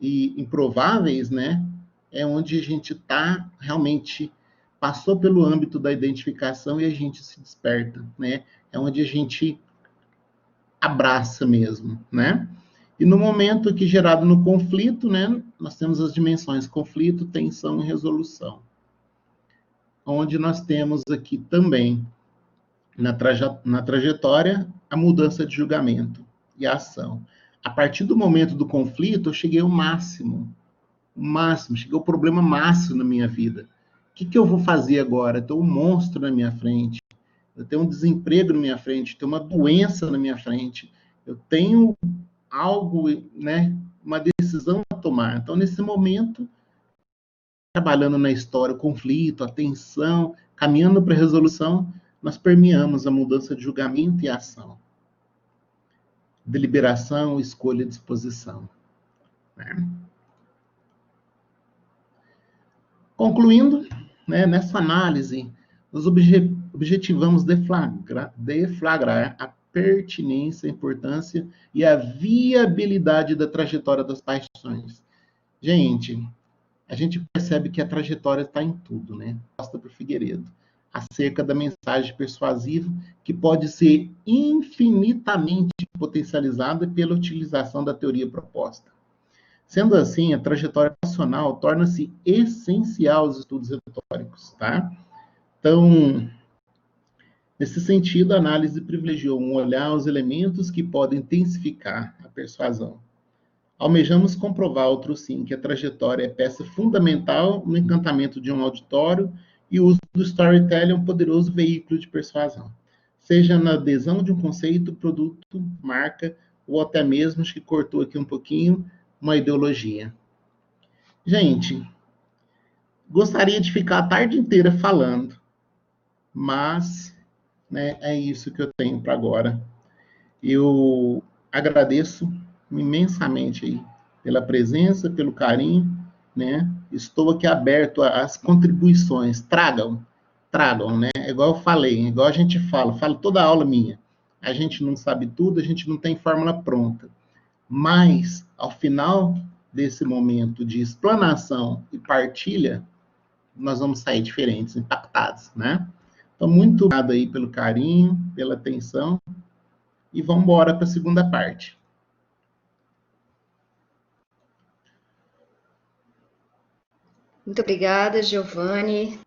e improváveis, né, é onde a gente está realmente passou pelo âmbito da identificação e a gente se desperta, né? É onde a gente abraça mesmo, né? E no momento que gerado no conflito, né, nós temos as dimensões conflito, tensão e resolução. Onde nós temos aqui também Na trajetória, a mudança de julgamento e a ação. A partir do momento do conflito, eu cheguei ao máximo. O máximo, cheguei ao problema máximo na minha vida. O que eu vou fazer agora? Eu tenho um monstro na minha frente, eu tenho um desemprego na minha frente, eu tenho uma doença na minha frente, eu tenho algo, né, uma decisão a tomar. Então, nesse momento, trabalhando na história, o conflito, a tensão, caminhando para a resolução, nós permeamos a mudança de julgamento e ação. Deliberação, escolha e disposição. Né? Concluindo, né, nessa análise, nós objetivamos deflagrar a pertinência, a importância e a viabilidade da trajetória das paixões. Gente, a gente percebe que a trajetória está em tudo, né? Costa por Figueiredo, acerca da mensagem persuasiva que pode ser infinitamente potencializada pela utilização da teoria proposta. Sendo assim, a trajetória racional torna-se essencial aos estudos retóricos, tá? Então, nesse sentido, a análise privilegiou um olhar aos elementos que podem intensificar a persuasão. Almejamos comprovar, outro sim, que a trajetória é peça fundamental no encantamento de um auditório e o uso do storytelling é um poderoso veículo de persuasão, seja na adesão de um conceito, produto, marca, ou até mesmo, acho que cortou aqui um pouquinho, uma ideologia. Gente, gostaria de ficar a tarde inteira falando, mas, né, é isso que eu tenho para agora. Eu agradeço imensamente aí pela presença, pelo carinho, né? Estou aqui aberto às contribuições. Tragam, né? É igual eu falei, igual a gente falo toda a aula minha. A gente não sabe tudo, a gente não tem fórmula pronta. Mas, ao final desse momento de explanação e partilha, nós vamos sair diferentes, impactados, né? Então, muito obrigado aí pelo carinho, pela atenção, e vamos embora para a segunda parte. Muito obrigada, Giovanni.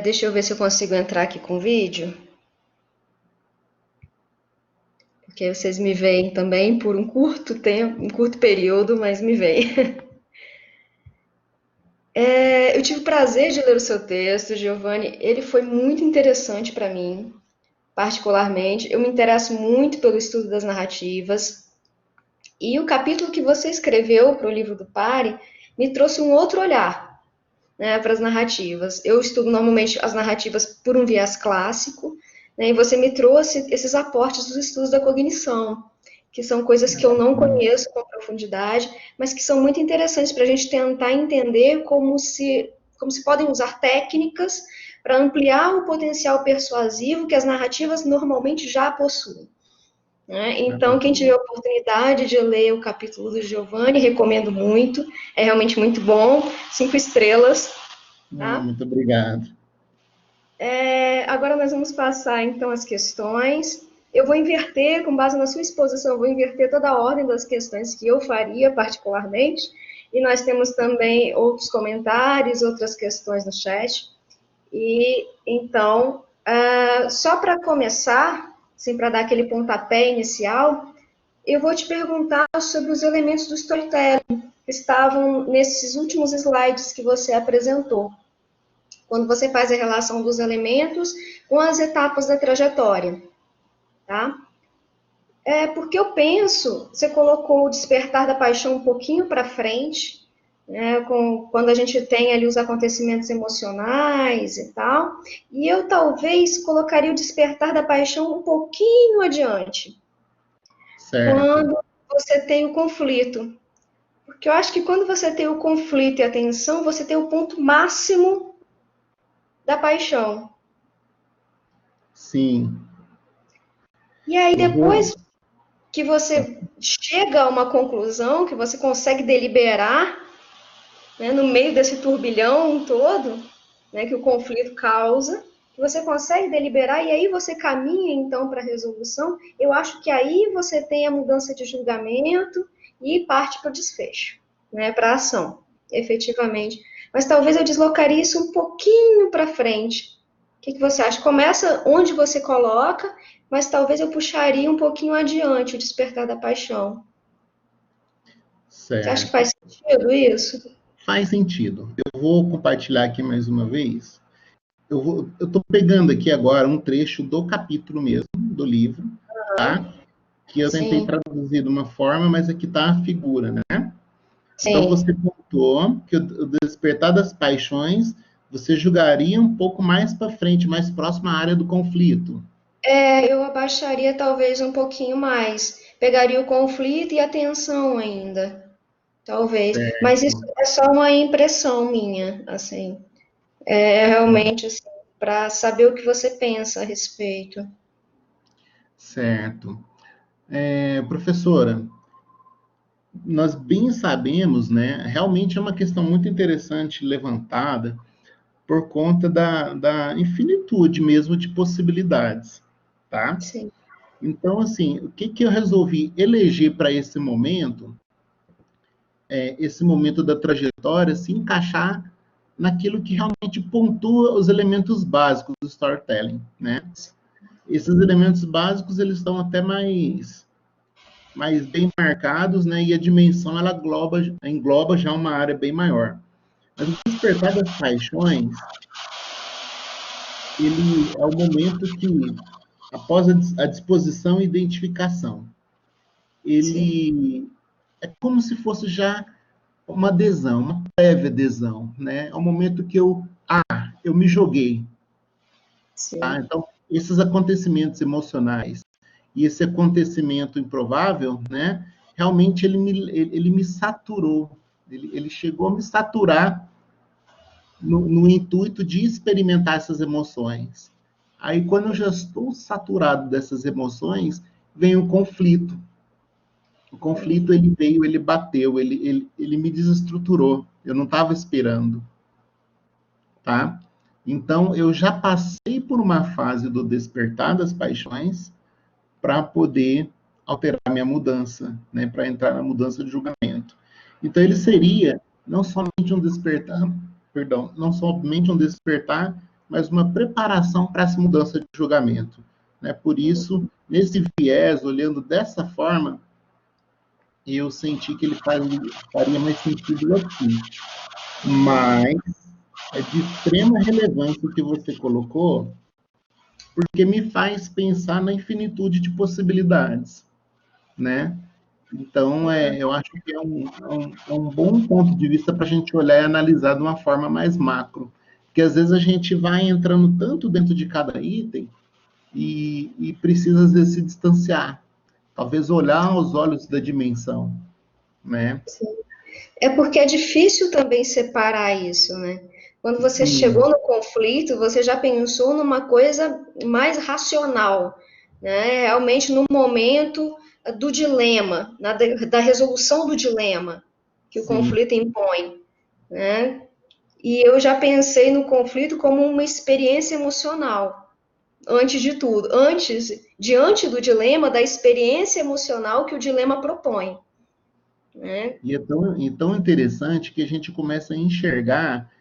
Deixa eu ver se eu consigo entrar aqui com o vídeo. Porque vocês me veem também por um curto tempo, um curto período, mas me veem. Eu tive o prazer de ler o seu texto, Giovanni. Ele foi muito interessante para mim, particularmente. Eu me interesso muito pelo estudo das narrativas. E o capítulo que você escreveu para o livro do Pare me trouxe um outro olhar, né, para as narrativas. Eu estudo normalmente as narrativas por um viés clássico, né, e você me trouxe esses aportes dos estudos da cognição, que são coisas que eu não conheço com profundidade, mas que são muito interessantes para a gente tentar entender como se podem usar técnicas para ampliar o potencial persuasivo que as narrativas normalmente já possuem. Né? Então, quem tiver a oportunidade de ler o capítulo do Giovanni, recomendo muito, é realmente muito bom, 5 estrelas. Tá? Muito obrigado. Agora nós vamos passar, então, as questões. Eu vou inverter, com base na sua exposição, eu vou inverter toda a ordem das questões que eu faria, particularmente, e nós temos também outros comentários, outras questões no chat. E, então, só para começar, assim, para dar aquele pontapé inicial, eu vou te perguntar sobre os elementos do storytelling que estavam nesses últimos slides que você apresentou. Quando você faz a relação dos elementos com as etapas da trajetória, tá? Porque eu penso, você colocou o despertar da paixão um pouquinho para frente, né, quando a gente tem ali os acontecimentos emocionais e tal, e eu talvez colocaria o despertar da paixão um pouquinho adiante, Certo. quando você tem o conflito. Porque eu acho que quando você tem o conflito e a tensão, você tem o ponto máximo da paixão. Sim. E aí, depois que você chega a uma conclusão, que você consegue deliberar, né, no meio desse turbilhão todo, né, que o conflito causa, que você consegue deliberar e aí você caminha, então, para a resolução, eu acho que aí você tem a mudança de julgamento e parte para o desfecho, né, para a ação, efetivamente. Mas talvez eu deslocaria isso um pouquinho para frente, que você acha? Começa onde você coloca, mas talvez eu puxaria um pouquinho adiante o Despertar da Paixão. Você acha que Certo. faz sentido isso? Faz sentido. Eu vou compartilhar aqui mais uma vez. Eu estou pegando aqui agora um trecho do capítulo mesmo, do livro, tá? Que eu tentei Sim, traduzir de uma forma, mas aqui está a figura, né? Então, sim. você contou que o despertar das paixões você julgaria um pouco mais para frente, mais próximo à área do conflito. Eu abaixaria talvez um pouquinho mais. Pegaria o conflito e a tensão ainda, talvez. Mas isso Certo. é só uma impressão minha, assim. É realmente assim, para saber o que você pensa a respeito. Certo. Professora, nós bem sabemos, né? Realmente é uma questão muito interessante levantada por conta da infinitude mesmo de possibilidades, tá? Sim, Então, assim, o que eu resolvi eleger para esse momento da trajetória, se encaixar naquilo que realmente pontua os elementos básicos do storytelling, né? Esses elementos básicos, eles estão até mais bem marcados, né? E a dimensão, ela engloba já uma área bem maior. Mas o despertar das paixões, ele é o momento que, após a disposição e identificação, sim, ele é como se fosse já uma adesão, uma prévia adesão, né? É o momento que eu me joguei, tá? sim. Então, esses acontecimentos emocionais e esse acontecimento improvável, né? Realmente ele me saturou, ele chegou a me saturar no intuito de experimentar essas emoções. Aí, quando eu já estou saturado dessas emoções, vem o conflito. O conflito, ele veio, ele bateu, ele me desestruturou. Eu não estava esperando, tá? Então, eu já passei por uma fase do despertar das paixões para poder alterar minha mudança, né? Para entrar na mudança de julgamento. Então, ele seria não somente um despertar, perdão, não somente um despertar, mas uma preparação para essa mudança de julgamento, né? Por isso, nesse viés, olhando dessa forma, eu senti que ele faria mais sentido aqui. Mas é de extrema relevância o que você colocou, porque me faz pensar na infinitude de possibilidades, né? Então, eu acho que é um bom ponto de vista para a gente olhar e analisar de uma forma mais macro. Porque às vezes a gente vai entrando tanto dentro de cada item e precisa, às vezes, se distanciar. Talvez olhar aos olhos da dimensão, né? É porque é difícil também separar isso, né? Quando você E, chegou no conflito, você já pensou numa coisa mais racional, né? Realmente no momento do dilema, da resolução do dilema que o sim, conflito impõe, né? E eu já pensei no conflito como uma experiência emocional, antes de tudo, diante do dilema, da experiência emocional que o dilema propõe, né? e é tão interessante que a gente começa a enxergar,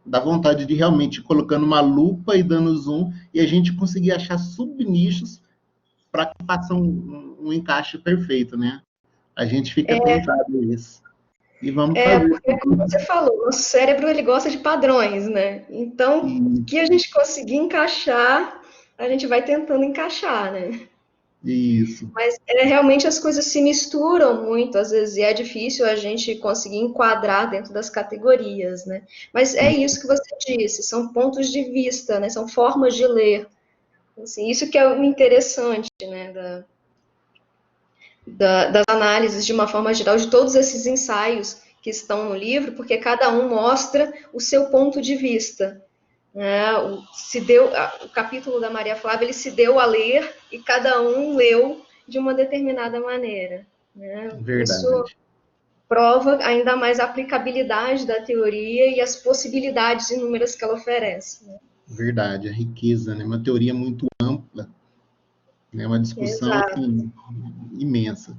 dá vontade de realmente ir colocando uma lupa e dando zoom, e a gente conseguir achar subnichos para que faça um encaixe perfeito, né? A gente fica tentado a isso. E vamos fazer. Porque, como você falou, o cérebro ele gosta de padrões, né? Então, o que a gente conseguir encaixar, a gente vai tentando encaixar, né? Isso. Mas realmente as coisas se misturam muito, às vezes, e é difícil a gente conseguir enquadrar dentro das categorias, né? Mas é isso que você disse, são pontos de vista, né? São formas de ler. Assim, isso que é o interessante, né? Das análises de uma forma geral, de todos esses ensaios que estão no livro, porque cada um mostra o seu ponto de vista. Né? O capítulo da Maria Flávia ele se deu a ler e cada um leu de uma determinada maneira. Né? Isso Verdade. prova ainda mais a aplicabilidade da teoria e as possibilidades inúmeras que ela oferece. Né? Verdade. A riqueza, né? Uma teoria muito ampla, né? Uma discussão, Exato. assim, imensa.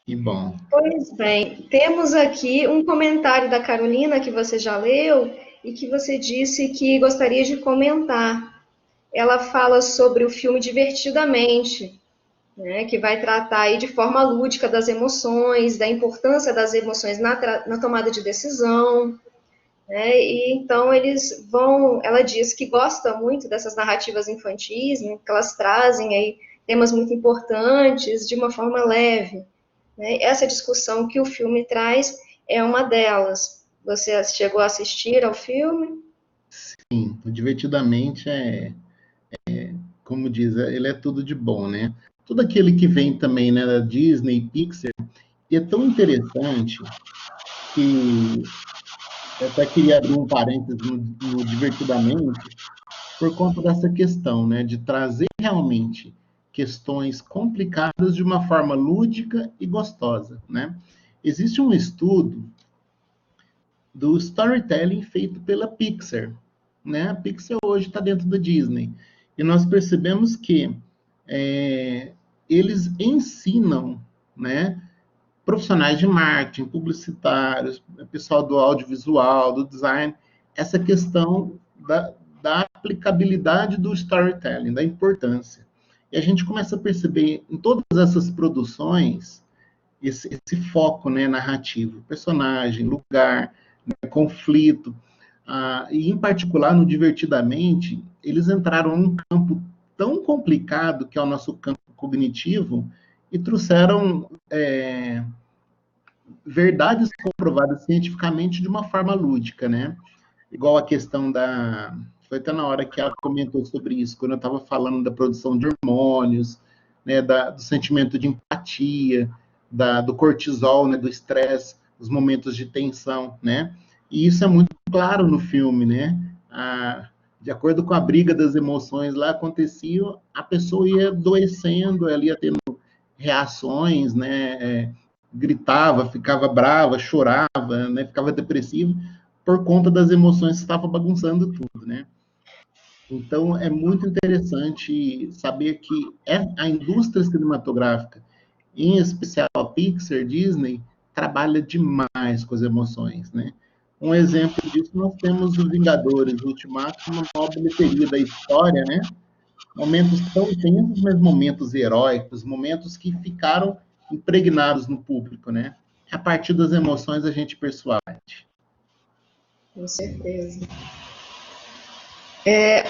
E bom. Pois bem, temos aqui um comentário da Carolina que você já leu e que você disse que gostaria de comentar. Ela fala sobre o filme Divertidamente, né, que vai tratar aí de forma lúdica das emoções, da importância das emoções na tomada de decisão, né, e então ela diz que gosta muito dessas narrativas infantis, né, que elas trazem aí temas muito importantes de uma forma leve, né. Essa discussão que o filme traz é uma delas. Você chegou a assistir ao filme? Sim, o Divertidamente como diz, ele é tudo de bom, né? Tudo aquele que vem também, né, da Disney, Pixar, e é tão interessante que eu até queria abrir um parênteses no Divertidamente, por conta dessa questão, né, de trazer realmente questões complicadas de uma forma lúdica e gostosa, né? Existe um estudo do storytelling feito pela Pixar, né? A Pixar hoje está dentro da Disney e nós percebemos que eles ensinam, né, profissionais de marketing, publicitários, pessoal do audiovisual, do design, essa questão da aplicabilidade do storytelling, da importância. E a gente começa a perceber em todas essas produções esse foco, né, narrativo, personagem, lugar, né, conflito, e em particular no Divertidamente, eles entraram num campo tão complicado que é o nosso campo cognitivo e trouxeram verdades comprovadas cientificamente de uma forma lúdica, né? Igual a questão da... Foi até na hora que ela comentou sobre isso, quando eu estava falando da produção de hormônios, né, do sentimento de empatia, do cortisol, né, do estresse, dos momentos de tensão, né? E isso é muito claro no filme, né? De acordo com a briga das emoções lá acontecia, a pessoa ia adoecendo, ela ia tendo reações, né? Gritava, ficava brava, chorava, né? Ficava depressiva por conta das emoções que estavam bagunçando tudo, né? Então, é muito interessante saber que a indústria cinematográfica, em especial a Pixar, Disney, trabalha demais com as emoções, né? Um exemplo disso, nós temos os Vingadores Ultimato, uma maior bilheteria da história, né? Momentos tão tensos, mas momentos heróicos, momentos que ficaram impregnados no público, né? A partir das emoções a gente persuade. Com certeza.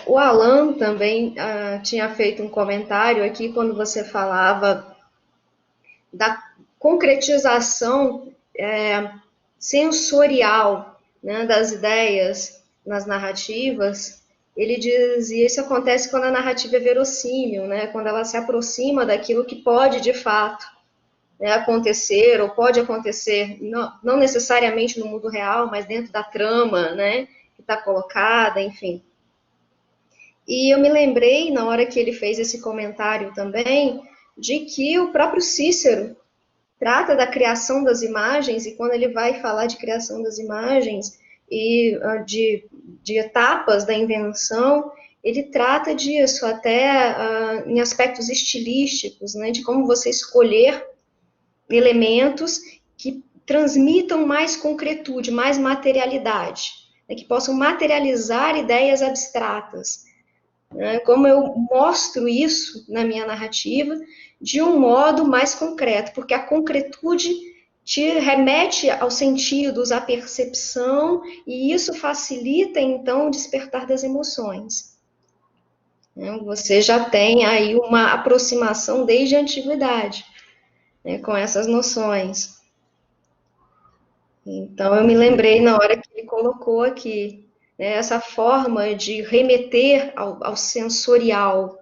O Alan também tinha feito um comentário aqui quando você falava da concretização sensorial, né, das ideias nas narrativas. Ele diz, e isso acontece quando a narrativa é verossímil, né, quando ela se aproxima daquilo que pode de fato, né, acontecer, ou pode acontecer, não necessariamente no mundo real, mas dentro da trama, né, que está colocada, enfim. E eu me lembrei, na hora que ele fez esse comentário também, de que o próprio Cícero trata da criação das imagens, e quando ele vai falar de criação das imagens e de etapas da invenção, ele trata disso até em aspectos estilísticos, né, de como você escolher elementos que transmitam mais concretude, mais materialidade, né, que possam materializar ideias abstratas. Né, como eu mostro isso na minha narrativa de um modo mais concreto, porque a concretude te remete aos sentidos, à percepção, e isso facilita, então, o despertar das emoções. Você já tem aí uma aproximação desde a antiguidade, né, com essas noções. Então, eu me lembrei na hora que ele colocou aqui, né, essa forma de remeter ao sensorial,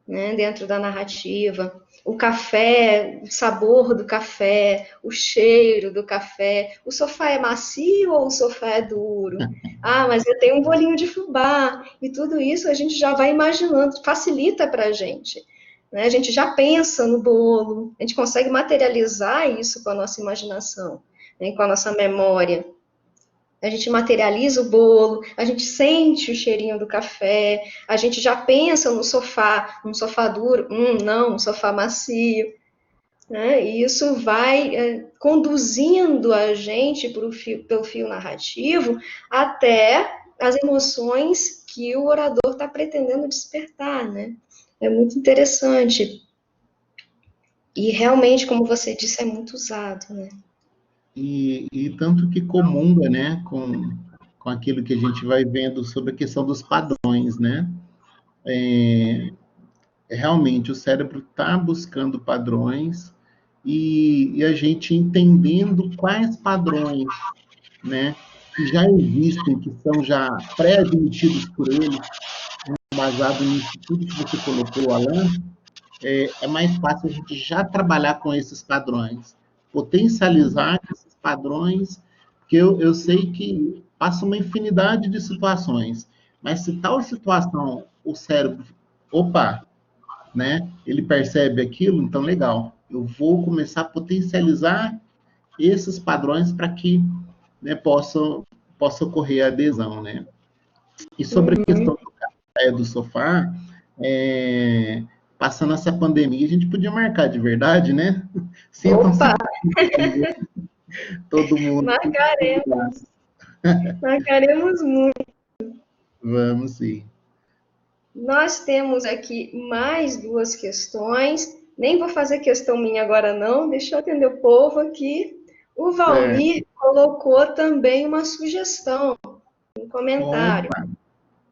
né, dentro da narrativa. O café, o sabor do café, o cheiro do café. O sofá é macio ou o sofá é duro? Ah, mas eu tenho um bolinho de fubá. E tudo isso a gente já vai imaginando, facilita para a gente. Né? A gente já pensa no bolo, a gente consegue materializar isso com a nossa imaginação, né, com a nossa memória. A gente materializa o bolo, a gente sente o cheirinho do café, a gente já pensa no sofá, um sofá duro, não, um sofá macio. né? E isso vai conduzindo a gente pelo fio narrativo até as emoções que o orador está pretendendo despertar, né? É muito interessante. E realmente, como você disse, é muito usado, né? E tanto que comunga, né, com aquilo que a gente vai vendo sobre a questão dos padrões, né? Realmente o cérebro está buscando padrões e a gente entendendo quais padrões, né, que já existem, que são já pré-admitidos por ele, baseado nisso tudo que você colocou, Alan, é mais fácil a gente já trabalhar com esses padrões, potencializar esses padrões, porque eu sei que passa uma infinidade de situações, mas se tal situação o cérebro, opa, né? Ele percebe aquilo, então legal. Eu vou começar a potencializar esses padrões para que, né, possa ocorrer a adesão, né? E sobre a questão do café do sofá, é, passando essa pandemia, a gente podia marcar de verdade, né? Sintam-se Opa, todo mundo. marcaremos, marcaremos muito. Vamos sim. Nós temos aqui mais duas questões. Nem vou fazer questão minha agora, não. Deixa eu atender o povo aqui. O Certo. Valmir colocou também uma sugestão, um comentário. Opa,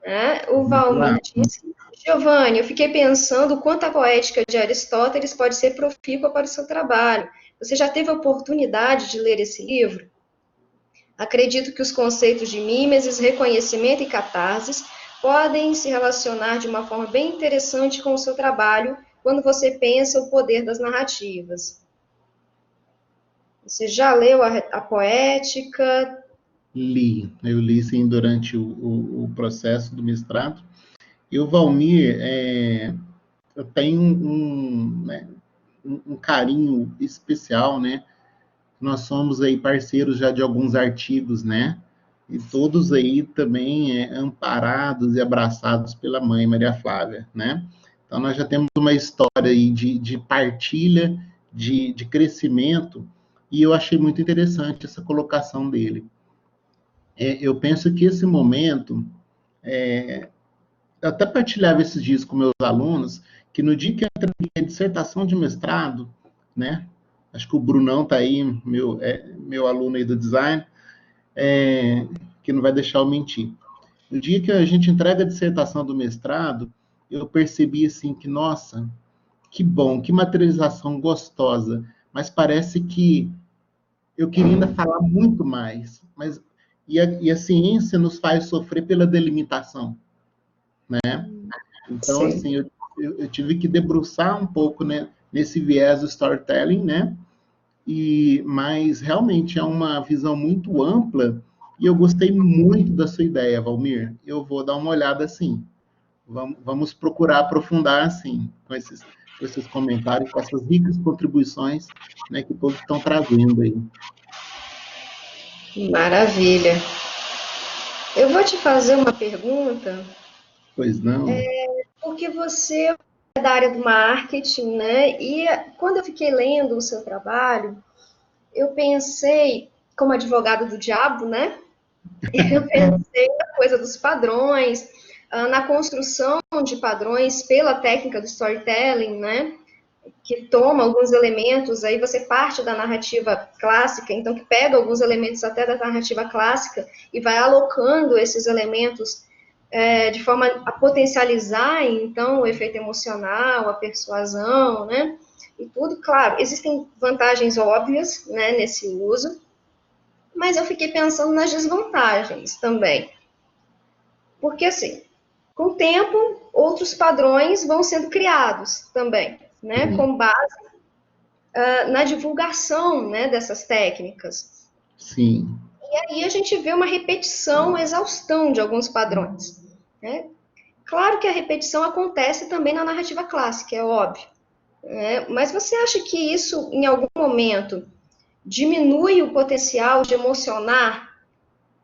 Né? O vamos lá. Valmir disse: Giovanni, eu fiquei pensando o quanto a poética de Aristóteles pode ser profícua para o seu trabalho. Você já teve a oportunidade de ler esse livro? Acredito que os conceitos de mimesis, reconhecimento e catarses podem se relacionar de uma forma bem interessante com o seu trabalho quando você pensa o poder das narrativas. Você já leu a poética? Eu li sim durante o processo do mestrado. E o Valmir, eu tenho né, um carinho especial, né? Nós somos aí parceiros já de alguns artigos, né? E todos aí também amparados e abraçados pela mãe Maria Flávia, né? Então nós já temos uma história aí de partilha, de crescimento, e eu achei muito interessante essa colocação dele. Eu penso que esse momento, eu até partilhava esses dias com meus alunos, que no dia que eu entreguei a dissertação de mestrado, né? Acho que o Brunão está aí, meu aluno aí do design, que não vai deixar eu mentir. No dia que a gente entrega a dissertação do mestrado, eu percebi assim que, nossa, que bom, que materialização gostosa, mas parece que eu queria ainda falar muito mais, mas e a ciência nos faz sofrer pela delimitação, né? Então, Sim. assim, eu tive que debruçar um pouco, né, nesse viés do storytelling, né? Mas realmente é uma visão muito ampla e eu gostei muito da sua ideia, Valmir. Eu vou dar uma olhada assim. Vamos procurar aprofundar assim com esses comentários, com essas ricas contribuições, né, que todos estão trazendo aí. Maravilha. Eu vou te fazer uma pergunta, Pois não? porque você é da área do marketing, né? E quando eu fiquei lendo o seu trabalho, eu pensei, como advogado do diabo, né? Eu pensei na coisa dos padrões, na construção de padrões pela técnica do storytelling, né? Que toma alguns elementos, aí você parte da narrativa clássica, então que pega alguns elementos até da narrativa clássica e vai alocando esses elementos de forma a potencializar, então, o efeito emocional, a persuasão, né? E tudo, claro, existem vantagens óbvias, né, nesse uso, mas eu fiquei pensando nas desvantagens também. Porque, assim, com o tempo, outros padrões vão sendo criados também, né, Sim. com base na divulgação, né, dessas técnicas. Sim. E aí a gente vê uma repetição, exaustão de alguns padrões, né? Claro que a repetição acontece também na narrativa clássica, é óbvio. Né? Mas você acha que isso, em algum momento, diminui o potencial de emocionar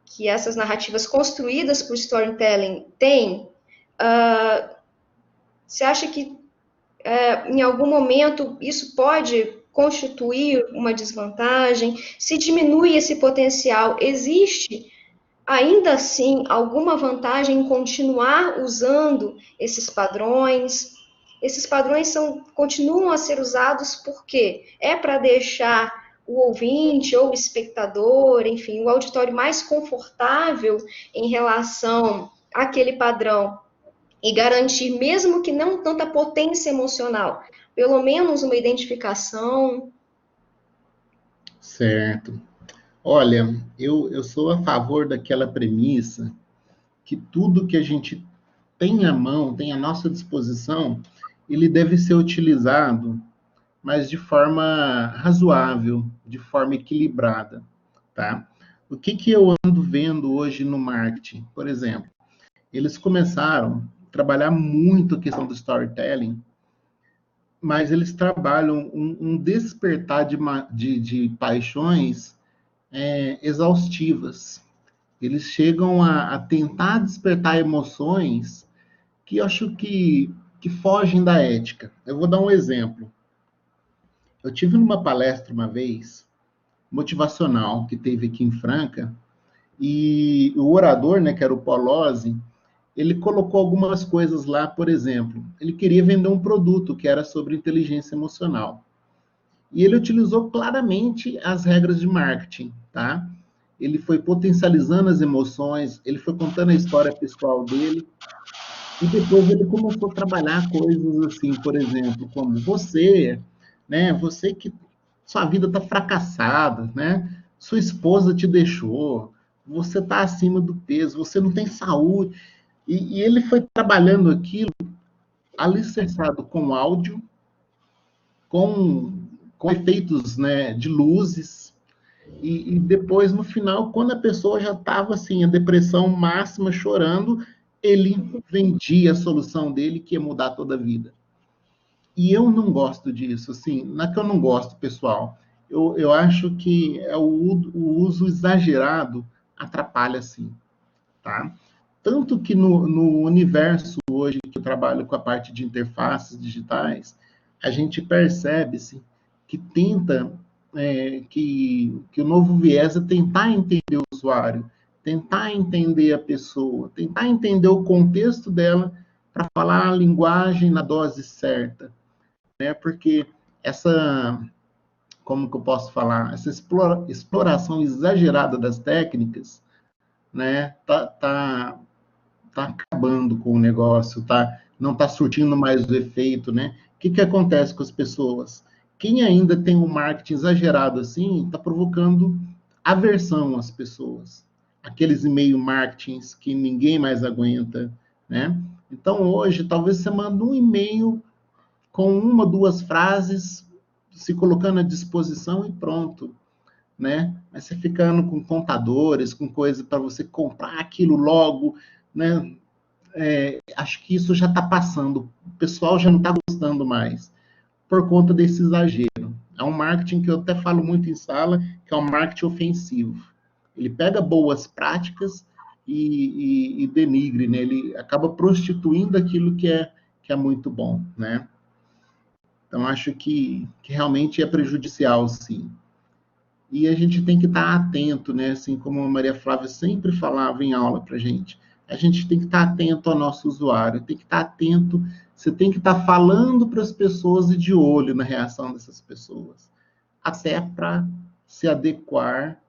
que essas narrativas construídas por storytelling têm? Você acha que, em algum momento, isso pode constituir uma desvantagem? Se diminui esse potencial, existe ainda assim alguma vantagem em continuar usando esses padrões? Esses padrões continuam a ser usados porque é para deixar o ouvinte ou o espectador, enfim, o auditório mais confortável em relação àquele padrão e garantir, mesmo que não tanta potência emocional, pelo menos uma identificação. Certo. Olha, eu sou a favor daquela premissa que tudo que a gente tem à mão, tem à nossa disposição, ele deve ser utilizado, mas de forma razoável, de forma equilibrada, tá? O que que eu ando vendo hoje no marketing? Por exemplo, eles começaram a trabalhar muito a questão do storytelling, mas eles trabalham um despertar de paixões exaustivas. Eles chegam a tentar despertar emoções que eu acho que fogem da ética. Eu vou dar um exemplo. Eu tive numa palestra uma vez, motivacional, que teve aqui em Franca, e o orador, né, que era o Polozzi, ele colocou algumas coisas lá, por exemplo, ele queria vender um produto que era sobre inteligência emocional. E ele utilizou claramente as regras de marketing, tá? Ele foi potencializando as emoções, ele foi contando a história pessoal dele, e depois ele começou a trabalhar coisas assim, por exemplo, como você, né? Você que sua vida está fracassada, né? Sua esposa te deixou, você está acima do peso, você não tem saúde. E ele foi trabalhando aquilo alicerçado com áudio, com, com efeitos, né, de luzes, e depois, no final, quando a pessoa já estava assim, a depressão máxima, chorando, ele vendia a solução dele, que ia mudar toda a vida. E eu não gosto disso, assim, não é que eu não gosto, pessoal. Eu acho que o uso exagerado atrapalha, sim, tá? Tanto que no universo hoje, que eu trabalho com a parte de interfaces digitais, a gente percebe-se que tenta, que o novo viés é tentar entender o usuário, tentar entender a pessoa, tentar entender o contexto dela para falar a linguagem na dose certa, né? Porque essa, como que eu posso falar, essa exploração exagerada das técnicas, né, tá acabando com o negócio, não está surtindo mais o efeito, né? O que acontece com as pessoas? Quem ainda tem um marketing exagerado assim, está provocando aversão às pessoas. Aqueles e-mail marketings que ninguém mais aguenta, né? Então, hoje, talvez você manda um e-mail com uma, duas frases, se colocando à disposição e pronto, né? Mas você ficando com contadores, com coisa para você comprar aquilo logo, né? Acho que isso já está passando. O pessoal já não está gostando mais por conta desse exagero. É um marketing que eu até falo muito em sala, que é um marketing ofensivo. Ele pega boas práticas e denigre, né? Ele acaba prostituindo aquilo que é muito bom, né? Então, acho que realmente é prejudicial, sim. E a gente tem que estar atento, né? Assim como a Maria Flávia sempre falava em aula para a gente tem que estar atento ao nosso usuário, tem que estar atento, você tem que estar falando para as pessoas e de olho na reação dessas pessoas, até para se adequar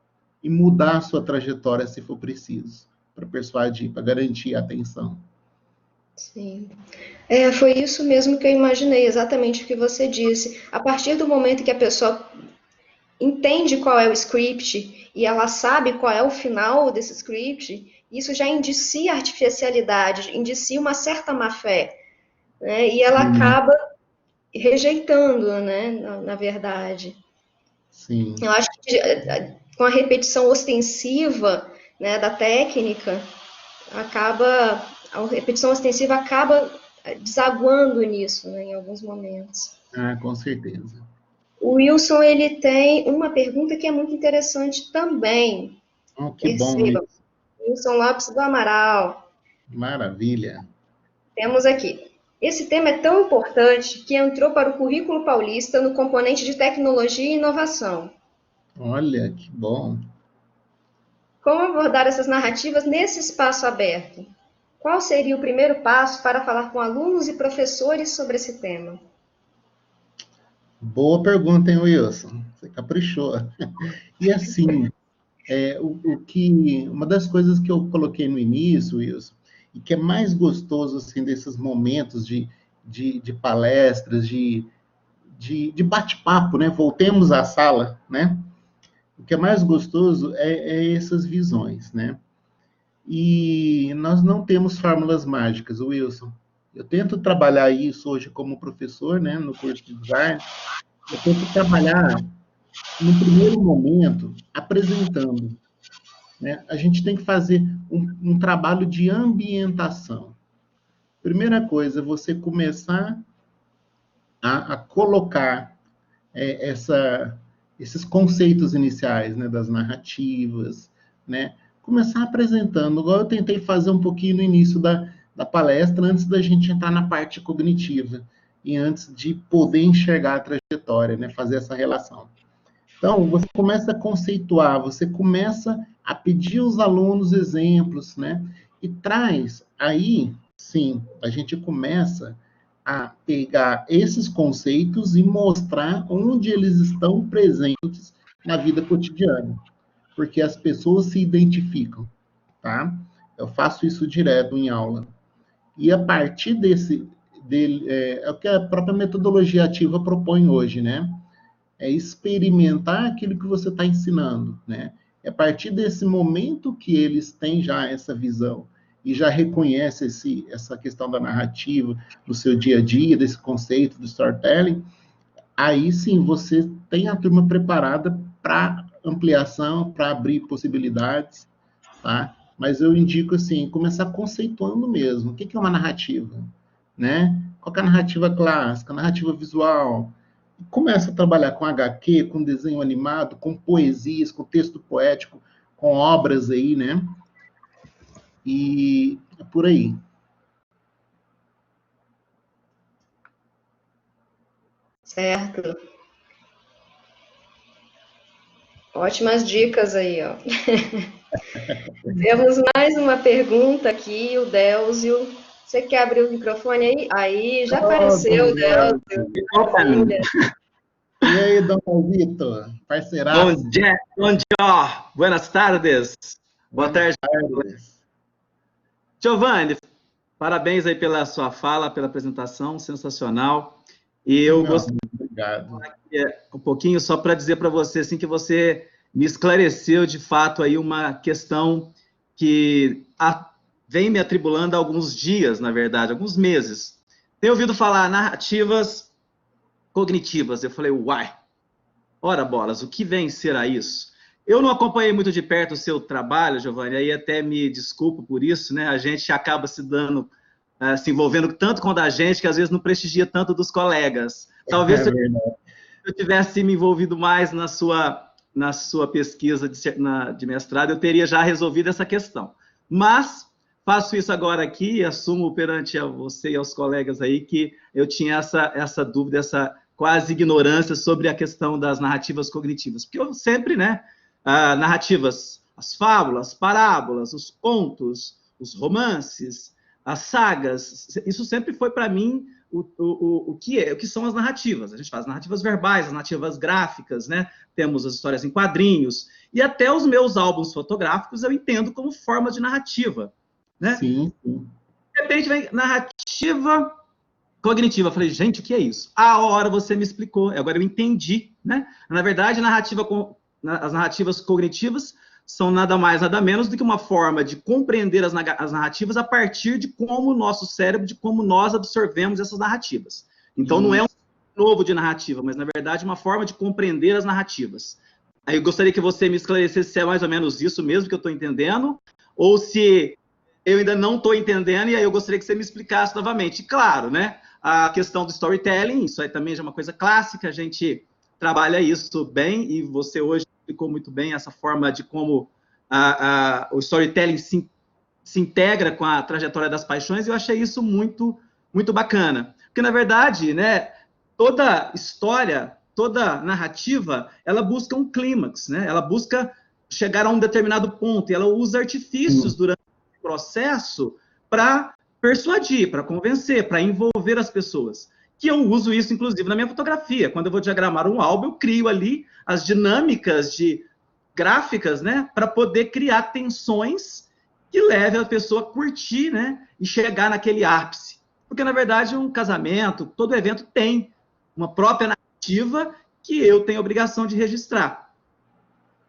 e mudar a sua trajetória se for preciso, para persuadir, para garantir a atenção. Sim. Foi isso mesmo que eu imaginei, exatamente o que você disse. A partir do momento que a pessoa entende qual é o script e ela sabe qual é o final desse script, isso já indicia artificialidade, indicia uma certa má-fé, né? E ela acaba rejeitando, né, na verdade. Sim. Eu acho que com a repetição ostensiva, né, da técnica, a repetição ostensiva acaba desaguando nisso, né, em alguns momentos. Com certeza. O Wilson, ele tem uma pergunta que é muito interessante também. Que bom, Wilson Lopes do Amaral. Maravilha. Temos aqui. Esse tema é tão importante que entrou para o currículo paulista no componente de tecnologia e inovação. Olha, que bom. Como abordar essas narrativas nesse espaço aberto? Qual seria o primeiro passo para falar com alunos e professores sobre esse tema? Boa pergunta, hein, Wilson? Você caprichou. E assim, uma das coisas que eu coloquei no início, Wilson, e que é mais gostoso assim desses momentos de palestras, de bate-papo, né? Voltemos à sala, né? O que é mais gostoso é essas visões, né? E nós não temos fórmulas mágicas, Wilson. Eu tento trabalhar isso hoje como professor, né, no curso de design. Eu tento trabalhar, no primeiro momento, apresentando, né? A gente tem que fazer um trabalho de ambientação. Primeira coisa, você começar a colocar esses conceitos iniciais, né, das narrativas, né? Começar apresentando, igual eu tentei fazer um pouquinho no início da palestra, antes da gente entrar na parte cognitiva e antes de poder enxergar a trajetória, né, fazer essa relação. Então, você começa a conceituar, você começa a pedir aos alunos exemplos, né? E traz, aí, sim, a gente começa a pegar esses conceitos e mostrar onde eles estão presentes na vida cotidiana, porque as pessoas se identificam, tá? Eu faço isso direto em aula. E a partir é o que a própria metodologia ativa propõe hoje, né? É experimentar aquilo que você está ensinando, né? É a partir desse momento que eles têm já essa visão e já reconhecem essa questão da narrativa no seu dia a dia, desse conceito do storytelling, aí sim você tem a turma preparada para ampliação, para abrir possibilidades, tá? Mas eu indico assim, começar conceituando mesmo. O que é uma narrativa, né? Qual é a narrativa clássica, a narrativa visual? Começa a trabalhar com HQ, com desenho animado, com poesias, com texto poético, com obras aí, né? E é por aí. Certo. Ótimas dicas aí, ó. Temos mais uma pergunta aqui, o Délzio. Você quer abrir o microfone aí? Aí, já apareceu o Délzio. Opa, E aí, Dom Vitor, parceiraço? bom dia, buenas tardes. Boa tarde. Tardes. Giovanni, parabéns aí pela sua fala, pela apresentação, sensacional. E eu gostaria obrigado. de falar um pouquinho só para dizer para você assim, que você me esclareceu de fato aí uma questão que vem me atribulando há alguns dias, na verdade, alguns meses. Tenho ouvido falar narrativas cognitivas. Eu falei, uai, ora bolas, o que vem será isso? Eu não acompanhei muito de perto o seu trabalho, Giovanni, aí até me desculpo por isso, né? A gente acaba se envolvendo tanto com a da gente, que às vezes não prestigia tanto dos colegas. Talvez se eu tivesse me envolvido mais na sua pesquisa de mestrado, eu teria já resolvido essa questão. Mas faço isso agora aqui e assumo perante a você e aos colegas aí que eu tinha essa dúvida, essa quase ignorância sobre a questão das narrativas cognitivas. Porque eu sempre, né, narrativas, as fábulas, parábolas, os contos, os romances, as sagas, isso sempre foi para mim o que são as narrativas. A gente faz narrativas verbais, as narrativas gráficas, né? Temos as histórias em quadrinhos, e até os meus álbuns fotográficos eu entendo como forma de narrativa, né? Sim, sim. De repente vem narrativa cognitiva. Eu falei, gente, o que é isso? A hora você me explicou, agora eu entendi, né? Na verdade, as narrativas cognitivas são nada mais, nada menos do que uma forma de compreender as narrativas a partir de como o nosso cérebro, de como nós absorvemos essas narrativas. Então, não é um novo de narrativa, mas, na verdade, uma forma de compreender as narrativas. Aí eu gostaria que você me esclarecesse se é mais ou menos isso mesmo que eu estou entendendo, ou se eu ainda não estou entendendo, e aí eu gostaria que você me explicasse novamente. Claro, né? A questão do storytelling, isso aí também já é uma coisa clássica, a gente trabalha isso bem, e você hoje explicou muito bem essa forma de como o storytelling se integra com a trajetória das paixões, e eu achei isso muito muito bacana. Porque, na verdade, né, toda história, toda narrativa, ela busca um clímax, né? Ela busca chegar a um determinado ponto, e ela usa artifícios durante o processo para persuadir, para convencer, para envolver as pessoas. Que eu uso isso, inclusive, na minha fotografia. Quando eu vou diagramar um álbum, eu crio ali as dinâmicas gráficas, né, para poder criar tensões que levem a pessoa a curtir, né, e chegar naquele ápice. Porque, na verdade, um casamento, todo evento tem uma própria narrativa que eu tenho a obrigação de registrar.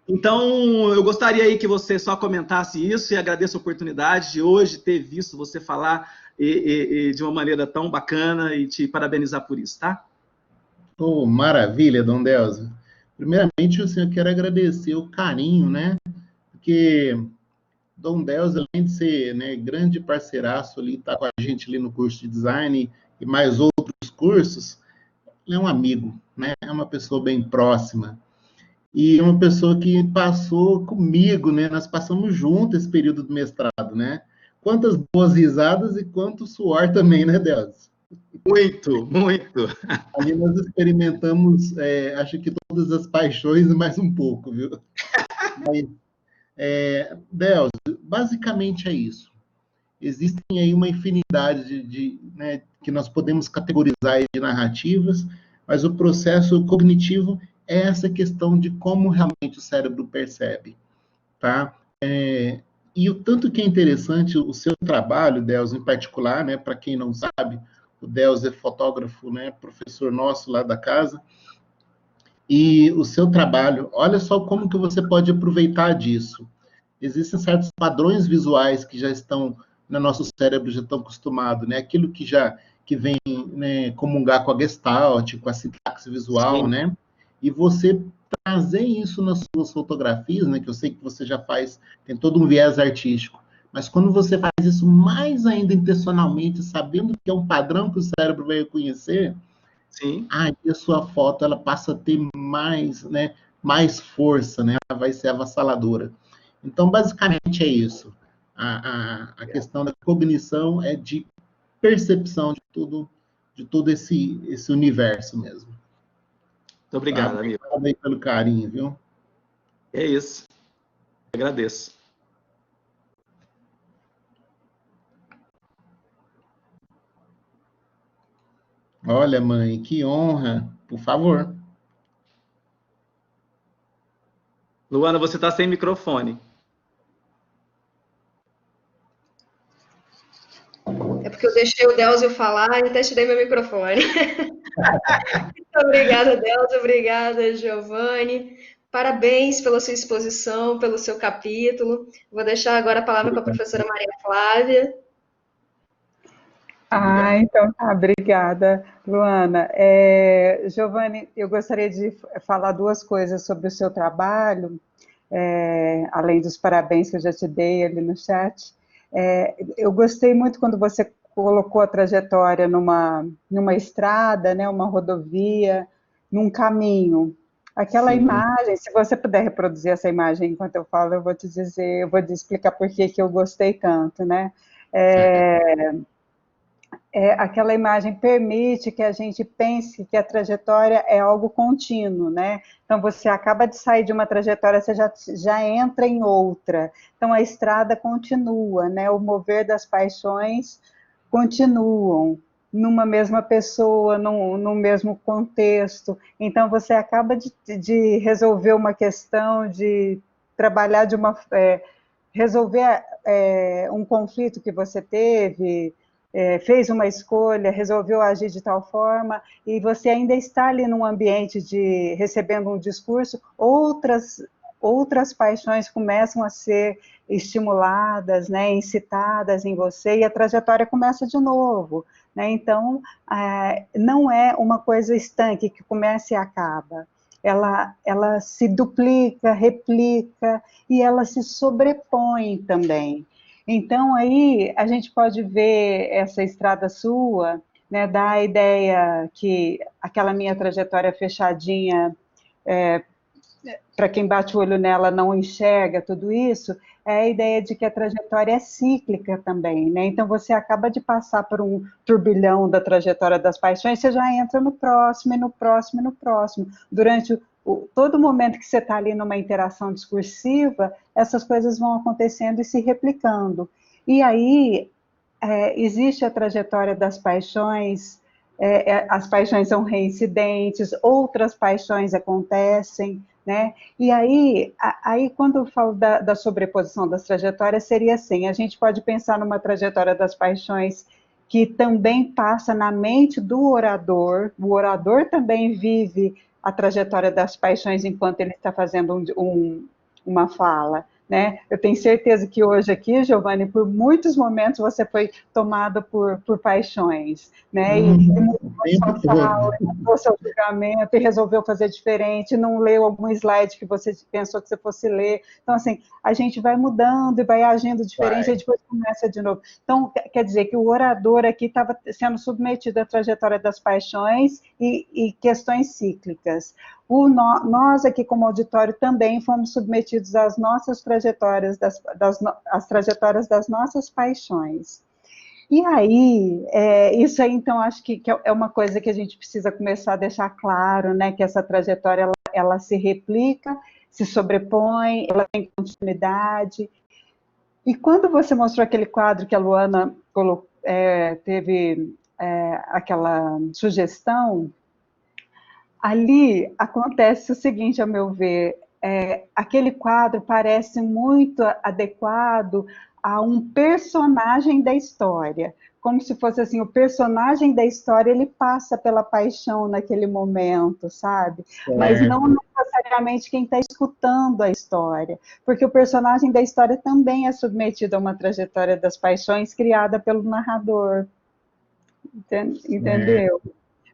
Então, eu gostaria aí que você só comentasse isso, e agradeço a oportunidade de hoje ter visto você falar de uma maneira tão bacana, e te parabenizar por isso, tá? Oh, maravilha, Dom Delza. Primeiramente, assim, eu quero agradecer o carinho, né? Porque Dom Delza, além de ser, né, grande parceiraço ali, tá com a gente ali no curso de design e mais outros cursos, ele é um amigo, né? É uma pessoa bem próxima. E uma pessoa que passou comigo, né? Nós passamos juntos esse período do mestrado, né? Quantas boas risadas e quanto suor também, né, Delza? Muito, muito. Ali nós experimentamos, acho que todas as paixões e mais um pouco, viu? Mas, Delza, basicamente é isso. Existem aí uma infinidade né, que nós podemos categorizar de narrativas, mas o processo cognitivo é essa questão de como realmente o cérebro percebe, tá? E o tanto que é interessante o seu trabalho, Delza, em particular, né, para quem não sabe, o Delza é fotógrafo, né, professor nosso lá da casa, e o seu trabalho, olha só como que você pode aproveitar disso. Existem certos padrões visuais que já estão no nosso cérebro, já estão acostumados, né? Aquilo que vem, né, comungar com a Gestalt, com a sintaxe visual, Sim. né? E você trazer isso nas suas fotografias, né? Que eu sei que você já faz, tem todo um viés artístico. Mas quando você faz isso mais ainda intencionalmente, sabendo que é um padrão que o cérebro vai reconhecer, Sim. aí a sua foto ela passa a ter mais, né, mais força, né? Ela vai ser avassaladora. Então, basicamente é isso. A questão da cognição é de percepção de todo esse universo mesmo. Muito obrigado, Tá? amigo. Obrigado aí pelo carinho, viu? É isso. Agradeço. Olha, mãe, que honra. Por favor. Luana, você está sem microfone. É porque eu deixei o Delzio falar e até tirei meu microfone. Muito obrigada, Delzio. Obrigada, Giovanni. Parabéns pela sua exposição, pelo seu capítulo. Vou deixar agora a palavra com a professora Maria Flávia. Então tá, obrigada, Luana. Giovanni, eu gostaria de falar duas coisas sobre o seu trabalho, além dos parabéns que eu já te dei ali no chat. Eu gostei muito quando você colocou a trajetória numa estrada, né, uma rodovia, num caminho. Aquela Sim. imagem, se você puder reproduzir essa imagem enquanto eu falo, eu vou te dizer, eu vou te explicar por que eu gostei tanto, né? Aquela imagem permite que a gente pense que a trajetória é algo contínuo, né? Então, você acaba de sair de uma trajetória, você já entra em outra. Então, a estrada continua, né? O mover das paixões continuam numa mesma pessoa, num mesmo contexto. Então, você acaba de resolver uma questão, de trabalhar resolver um conflito que você teve, fez uma escolha, resolveu agir de tal forma, e você ainda está ali num ambiente de recebendo um discurso, outras paixões começam a ser estimuladas, né, incitadas em você, e a trajetória começa de novo, né? Então, não é uma coisa estanque que começa e acaba. Ela se duplica, replica, e ela se sobrepõe também. Então, aí, a gente pode ver essa estrada sua, né, dá a ideia que aquela minha trajetória fechadinha, para quem bate o olho nela não enxerga tudo isso, é a ideia de que a trajetória é cíclica também, né? Então, você acaba de passar por um turbilhão da trajetória das paixões, você já entra no próximo, e no próximo, e no próximo. Durante todo momento que você está ali numa interação discursiva, essas coisas vão acontecendo e se replicando. E aí, existe a trajetória das paixões, as paixões são reincidentes, outras paixões acontecem, né? E aí quando eu falo da sobreposição das trajetórias, seria assim, a gente pode pensar numa trajetória das paixões que também passa na mente do orador, o orador também vive a trajetória das paixões enquanto ele está fazendo uma fala, né? Eu tenho certeza que hoje aqui, Giovanni, por muitos momentos você foi tomado por paixões, né? E mudou sua fala, mudou seu julgamento e resolveu fazer diferente, não leu algum slide que você pensou que você fosse ler. Então, assim, a gente vai mudando e vai agindo diferente, e depois começa de novo. Então, quer dizer que o orador aqui estava sendo submetido à trajetória das paixões e questões cíclicas. Nós aqui como auditório também fomos submetidos às nossas trajetórias, às trajetórias das nossas paixões. E aí, isso aí então acho que é uma coisa que a gente precisa começar a deixar claro, né, que essa trajetória ela se replica, se sobrepõe, ela tem continuidade. E quando você mostrou aquele quadro que a Luana teve aquela sugestão, ali acontece o seguinte, ao meu ver, aquele quadro parece muito adequado a um personagem da história, como se fosse assim, o personagem da história, ele passa pela paixão naquele momento, sabe? Mas não necessariamente quem está escutando a história, porque o personagem da história também é submetido a uma trajetória das paixões criada pelo narrador, entendeu?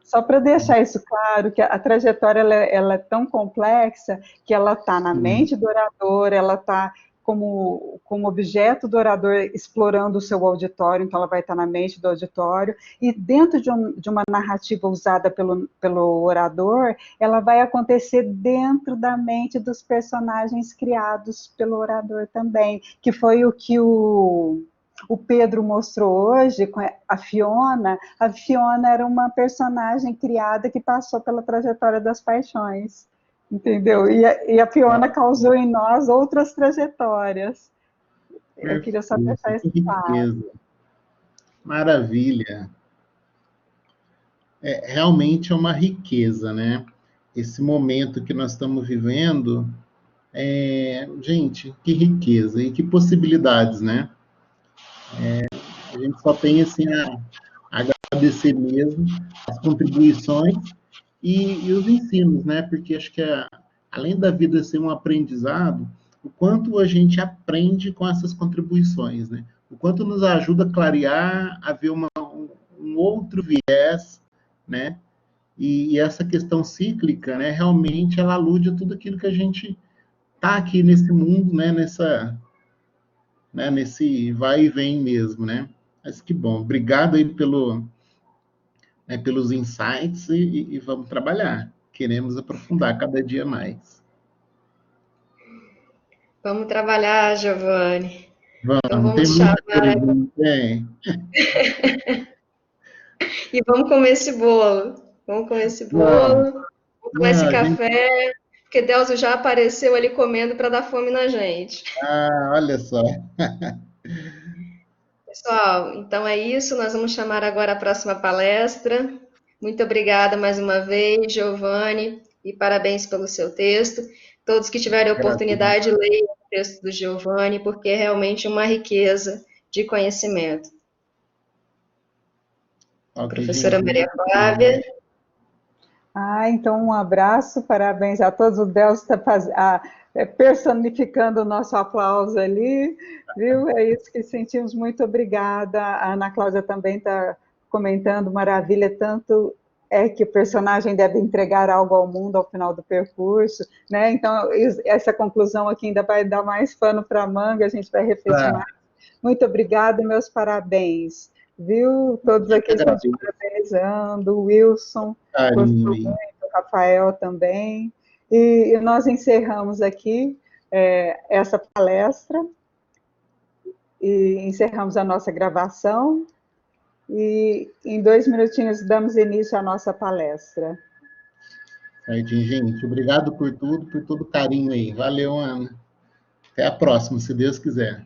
Só para deixar isso claro, que a trajetória ela é tão complexa que ela está na mente do orador, ela está como objeto do orador explorando o seu auditório, então ela vai estar na mente do auditório, e dentro de uma narrativa usada pelo orador, ela vai acontecer dentro da mente dos personagens criados pelo orador também, que foi o que o Pedro mostrou hoje com a Fiona era uma personagem criada que passou pela trajetória das paixões, entendeu? E a Fiona causou em nós outras trajetórias. Eu queria só deixar isso claro. Maravilha. Realmente é uma riqueza, né? Esse momento que nós estamos vivendo, gente, que riqueza e que possibilidades, né? A gente só tem assim a agradecer mesmo as contribuições e os ensinos, né? Porque acho que além da vida ser um aprendizado, o quanto a gente aprende com essas contribuições, né? O quanto nos ajuda a clarear, a ver um outro viés, né? E essa questão cíclica, né? Realmente ela alude a tudo aquilo que a gente está aqui nesse mundo, né? Nesse vai e vem mesmo, né? Mas que bom. Obrigado aí pelos insights e vamos trabalhar. Queremos aprofundar cada dia mais. Vamos trabalhar, Giovanni. Então Vamos, tem vamos muita chamar. coisa, tem. E vamos comer esse bolo. Vamos comer esse bolo, vamos tomar esse Não, café, porque Delzo já apareceu ali comendo para dar fome na gente. olha só. Pessoal, então é isso. Nós vamos chamar agora a próxima palestra. Muito obrigada mais uma vez, Giovanni, e parabéns pelo seu texto. Todos que tiverem a oportunidade, leiam o texto do Giovanni, porque é realmente uma riqueza de conhecimento. Professora Maria Flávia. Então um abraço, parabéns a todos. O Delcio está personificando o nosso aplauso ali, viu? É isso que sentimos. Muito obrigada. A Ana Cláudia também está comentando, maravilha, tanto que o personagem deve entregar algo ao mundo ao final do percurso, né? Então, essa conclusão aqui ainda vai dar mais pano para a manga, a gente vai refletir mais. Muito obrigada e meus parabéns, viu? Todos aqui estão te parabenizando, o Wilson, gostou muito, o Rafael também. E nós encerramos aqui essa palestra, e encerramos a nossa gravação e em 2 minutinhos damos início à nossa palestra. Certinho, gente. Obrigado por tudo, por todo o carinho aí. Valeu, Ana. Até a próxima, se Deus quiser.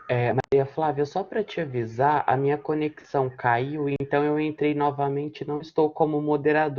Maria Flávia, só para te avisar, a minha conexão caiu, então eu entrei novamente, não estou como moderador.